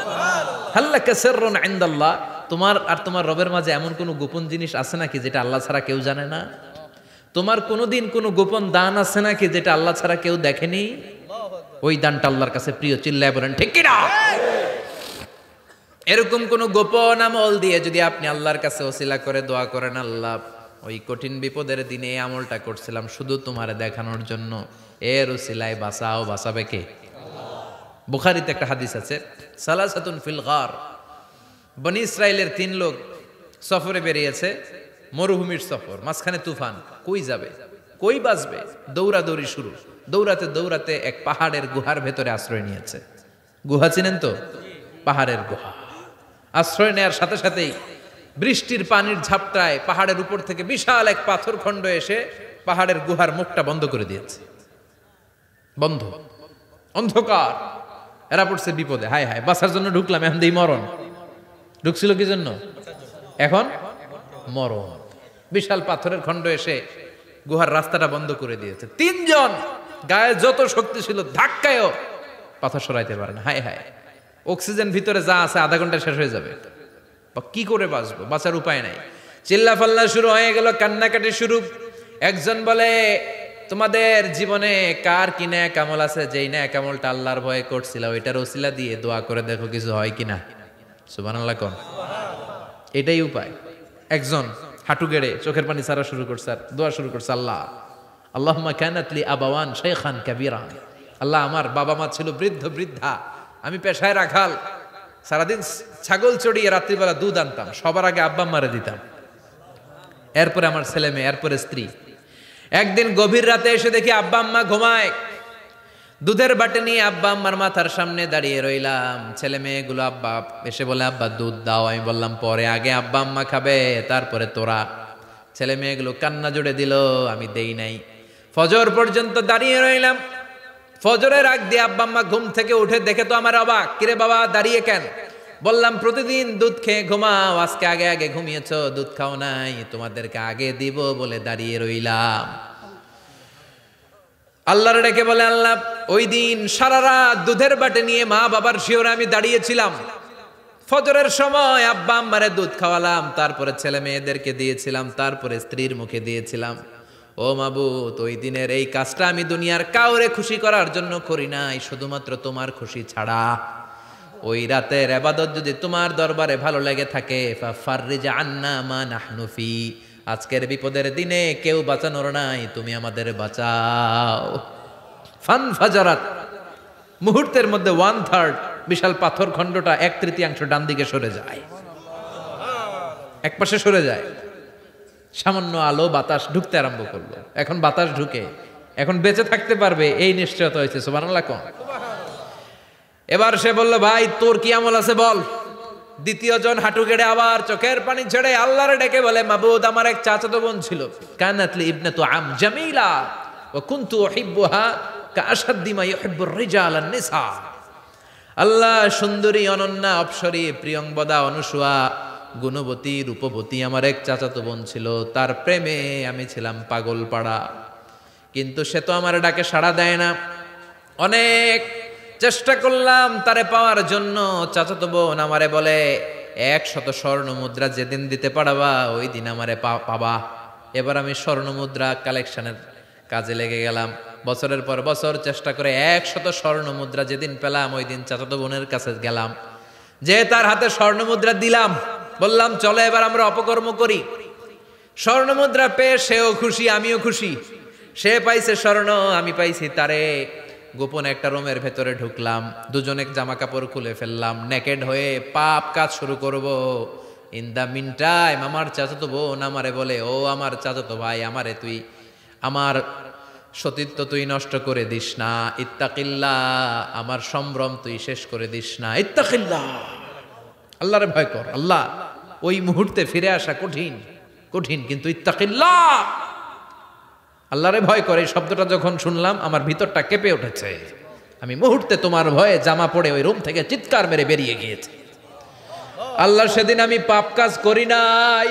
হাল্লাকা সিররুন ইনদাল্লাহ, তোমার আর তোমার রবের মাঝে এমন কোনো গোপন জিনিস আছে নাকি যেটা আল্লাহ ছাড়া কেউ জানে না? তোমার কোনোদিন কোনো গোপন দান আছে নাকি যেটা আল্লাহ ছাড়া কেউ দেখেনি? ওই দানটা আল্লাহর কাছে প্রিয়, চিল্লায় বলেন ঠিক কিনা? এরকম কোন গোপন আমল দিয়ে যদি আপনি আল্লাহর কাছে ওসিলা করে দোয়া করেন, আল্লাহ ওই কঠিন বিপদের দিনে এই আমলটা করছিলাম শুধু তোমারে দেখানোর জন্য, এর ওসিলায় বাঁচাও, বাঁচাবে কে? বুখারীতে একটা হাদিস আছে, সালাসাতুন ফিল গার, বনি ইসরাইলের 3 লোক সফরে বেরিয়েছে, মরুভূমির সফর, মাঝখানে তুফান, কই যাবে, কই বাঁচবে, দৌড়াদৌড়ি শুরু, দৌড়াতে দৌড়াতে এক পাহাড়ের গুহার ভেতরে আশ্রয় নিয়েছে। গুহা চিনেন তো? পাহাড়ের গুহা। আশ্রয় নেওয়ার সাথে সাথেই বৃষ্টির পানির ঝাপটায় পাহাড়ের উপর থেকে বিশাল এক পাথর খণ্ড এসে পাহাড়ের গুহার মুখটা বন্ধ করে দিয়েছে। বন্ধ, অন্ধকার, এরা পড়ছে বিপদে। হায় হায়, বাঁচার জন্য ঢুকলাম, এখন দেই মরণ। ঢুকছিল কি জন্য? এখন মরণ। বিশাল পাথরের খণ্ড এসে গুহার রাস্তাটা বন্ধ করে দিয়েছে। 3 জন গায়ে যত শক্তি ছিল ধাক্কায়ও পাথর সরাইতে পারে না। হায় হায়, অক্সিজেন ভিতরে যা আছে আধা ঘন্টা শেষ হয়ে যাবে, বা কি করে বাঁচবো, বাঁচার উপায় নাই। চিল্লা ফাল্লা শুরু হয়ে গেল, কান্নাকাটি শুরু। একজন বলে, তোমাদের জীবনে কার কি নেক আমল আছে, যেই নেক আমলটা আল্লাহর ভয়ে করছিল ওইটার ওসিলা দিয়ে দোয়া করে দেখো কিছু হয় কিনা। সুবহানাল্লাহ কোন, এটাই উপায়। একজন হাঁটু গেড়ে চোখের পানি ছাড়া শুরু করছে আর দোয়া শুরু করছে, আল্লাহ আল্লাহুম্মা কানাত লি আবাওয়ান শাইখান কাবীরা, আল্লাহ আমার বাবা মা ছিল বৃদ্ধ বৃদ্ধা, আমি পেশায় রাখাল, সারাদিন ছাগল চড়িয়ে রাত্রিবেলা দুধ আনতাম, সবার আগে আব্বা আম্মারে দিতাম, এরপরে আমার ছেলে মেয়ে, এরপরে স্ত্রী। একদিন গভীর রাতে এসে দেখি আব্বা আম্মা ঘুমায়, দুধের বাটি নিয়ে আব্বা আম্মার মাথার সামনে দাঁড়িয়ে রইলাম। ছেলে মেয়েগুলো আব্বা এসে বলে, আব্বা দুধ দাও। আমি বললাম পরে, আগে আব্বা আম্মা খাবে তারপরে তোরা। ছেলে মেয়েগুলো কান্না জুড়ে দিল, আমি দেই নাই। ফজর পর্যন্ত দাঁড়িয়ে রইলাম। ফজরের আগ দিয়ে আব্বা আম্মা ঘুম থেকে উঠে দেখে তো আমার অবাক, কিরে বাবা দাঁড়িয়ে কেন? বললাম প্রতিদিন দুধ খেয়ে ঘুমাও, আজকে আগে আগে ঘুমিয়েছো, দুধ খাও নাই, তোমাদেরকে আগে দিব বলে দাঁড়িয়ে রইলাম। আল্লাহর ডেকে বলে, আল্লাহ ওই দিন সারা রাত দুধের বাটি নিয়ে মা বাবার শিওরে আমি দাঁড়িয়েছিলাম, ফজরের সময় আব্বা আম্মারে দুধ খাওয়ালাম, তারপরে ছেলে মেয়েদেরকে দিয়েছিলাম, তারপরে স্ত্রীর মুখে দিয়েছিলাম। ও মাবুদ, ওই দিনের এই কাজটা আমি দুনিয়ার কাউরে খুশি করার জন্য করি নাই, শুধুমাত্র তোমার খুশি ছাড়া। ওই রাতের ইবাদত যদি তোমার দরবারে ভালো লেগে থাকে, ফাফাররিজ আন্না মা নাহনু ফি, আজকের বিপদের দিনে কেউ বাঁচানোর নাই, তুমি আমাদের বাঁচাও। ফানফাজারাত, মুহূর্তের মধ্যে 1/3 বিশাল পাথর খণ্ডটা 1/3 ডান দিকে সরে যায়, এক পাশে সরে যায়। সামান্য আলো বাতাস ঢুকতে আরম্ভ করলো। এখন বাতাস ঢুকে এখন বেঁচে থাকতে পারবে এই নিশ্চয়তা হয়েছে। সুবহানাল্লাহ কোন। এবার সে বলল, ভাই তোর কি আমল আছে বল। দ্বিতীয় জন হাঁটু গেড়ে আবার চোখের পানি ছেড়ে আল্লাহরে ডেকে বলে, মাবুদ আমার এক চাচাতো বোন ছিল, কানাতলি ইবনাতু আম জামিলা ওয়া কুনতু উহিব্বুহা কাআশাদ্দি মা ইউহিব্বুর রিজাল আন নিসা। আল্লাহ, সুন্দরী, অনন্যা, অপ্সরী, প্রিয়ংবদা, অনুসুয়া, গুণবতী, রূপবতী আমার এক চাচাতো বোন ছিল, তার প্রেমে আমি ছিলাম পাগল পাড়া, কিন্তু সে তো আমার ডাকে সাড়া দেয় না। অনেক চেষ্টা করলাম তারে পাওয়ার জন্য। চাচাতো বোন আমারে বলে, 100 স্বর্ণ মুদ্রা যেদিন দিতে পারবা ওই দিন আমারে পাবা। এবার আমি স্বর্ণ মুদ্রা কালেকশনের কাজে লেগে গেলাম। বছরের পর বছর চেষ্টা করে 100 স্বর্ণ মুদ্রা যেদিন পেলাম ওই দিন চাচাতো বোনের কাছে গেলাম, যে তার হাতে স্বর্ণ মুদ্রা দিলাম, বললাম চলো এবার আমরা অপকর্ম করি। স্বর্ণ মুদ্রা পেয়ে সেও খুশি, আমিও খুশি। সে পাইছে স্বর্ণ, আমি পাইছি তারে। গোপন একটা রুমের ভেতরে ঢুকলাম, দুজনে জামা কাপড় খুলে ফেললাম, নেকেড হয়ে পাপ কাজ শুরু করব। ইন দা মিন টাইম আমার চাচাতো বোন আমারে বলে, ও আমার চাচাতো ভাই, আমারে তুই আমার সতীত্ব তুই নষ্ট করে দিস না, ইত্তাকিল্লাহ, আমার সম্ভ্রম তুই শেষ করে দিস না, ইত্তাকিল্লাহ, আল্লাহরে ভয় কর। আল্লাহ, ওই মুহূর্তে ফিরে আসা কঠিন কঠিন, কিন্তু ইত্তাকিল্লাহ, আল্লাহরে ভয় করে, এই শব্দটা যখন শুনলাম আমার ভিতরটা কেঁপে উঠেছে। আমি মুহূর্তে তোমার ভয়ে জামা পড়ে ওই রুম থেকে চিৎকার মেরে বেরিয়ে গিয়েছি। আল্লাহ, সেদিন আমি পাপ কাজ করি নাই,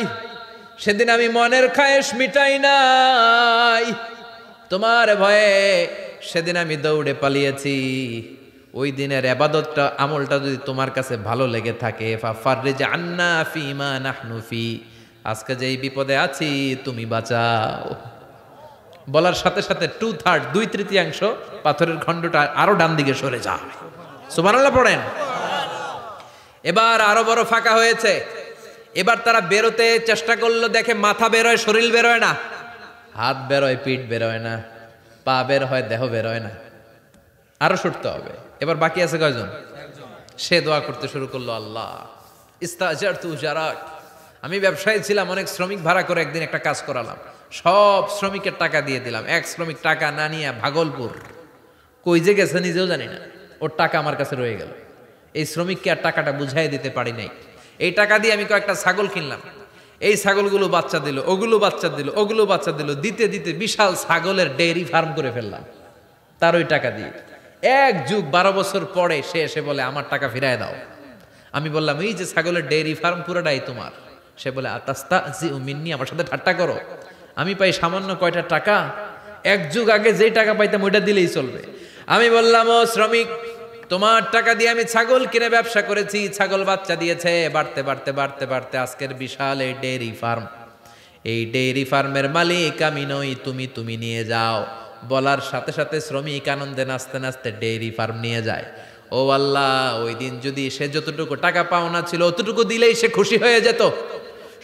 সেদিন আমি মনের খায়েশ মিটাই নাই, তোমার ভয়ে সেদিন আমি দৌড়ে পালিয়েছি। ওই দিনের ইবাদতটা আমলটা যদি তোমার কাছে ভালো লেগে থাকে, ফাফাররিজ আন্না ফিমা নাহনু ফি, আজকে যেই বিপদে আছি তুমি বাঁচাও। বলার সাথে সাথে 2/3 2/3 পাথরের খণ্ডটা আরো ডান দিকে সরে যায়। সুবহানাল্লাহ পড়েন। এবার আরো বড় ফাঁকা হয়েছে। এবার তারা বেরোতে চেষ্টা করলো, দেখে মাথা বেরোয়, শরীর বেরোয় না, হাত বেরোয়, পিঠ বেরোয় না, পা বের হয়, দেহ বেরোয় না, আরো ছুটতে হবে। এবার বাকি আছে কয়জন? সে দোয়া করতে শুরু করলো, আল্লাহ ইস্তাজারতু জারাক, আমি ব্যবসায়ী ছিলাম, অনেক শ্রমিক ভাড়া করে একদিন একটা কাজ করালাম, সব শ্রমিকের টাকা দিয়ে দিলাম। এক শ্রমিক টাকা না নিয়ে ভাগলপুর কই যে গেছে নিজেও জানি না, ওর টাকা আমার কাছে রয়ে গেল। এই শ্রমিককে আর টাকাটা বুঝাই দিতে পারি নাই। এই টাকা দিয়ে আমি কয়েকটা ছাগল কিনলাম, এই ছাগলগুলো বাচ্চা দিল, ওগুলো বাচ্চা দিল, ওগুলো বাচ্চা দিল, দিতে দিতে বিশাল ছাগলের ডেইরি ফার্ম করে ফেললাম তার ওই টাকা দিয়ে। 1 যুগ 12 বছর পরে সে এসে বলে আমার টাকা ফিরায় দাও। আমি বললাম এই যে ছাগলের ডেইরি ফার্ম পুরোটাই তোমার। সে বলে আতাস্তাজিউ মিন্নি, আমার সাথে ঠাট্টা করো? আমি পাই সামান্য কয়টা টাকা, 1 যুগ আগে যেই টাকা পাইতাম ওইটা দিলেই চলবে। আমি বললাম, ও শ্রমিক, তোমার টাকা দিয়ে আমি ছাগল কিনে ব্যবসা করেছি, ছাগল বাচ্চা দিয়েছে, বাড়তে বাড়তে বাড়তে বাড়তে আজকের বিশাল এই ডেইরি ফার্ম, এই ডেইরি ফার্মের মালিক আমি নই, তুমি নিয়ে যাও। বলার সাথে সাথে শ্রমিক আনন্দে নাচতে নাচতে ডেইরি ফার্ম নিয়ে যায়। ও আল্লাহ, ওই দিন যদি সে যতটুকু টাকা পাওনা ছিল অতটুকু দিলেই সে খুশি হয়ে যেত,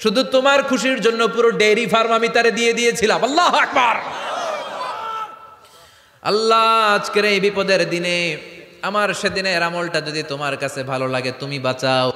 শুধু তোমার খুশির জন্য পুরো ডেইরি ফার্ম আমি তারে দিয়ে দিয়েছিলাম। আল্লাহু আকবার। আল্লাহ, আজকের এই বিপদের দিনে আমার সেদিনের আমলটা যদি তোমার কাছে ভালো লাগে, তুমি বাঁচাও।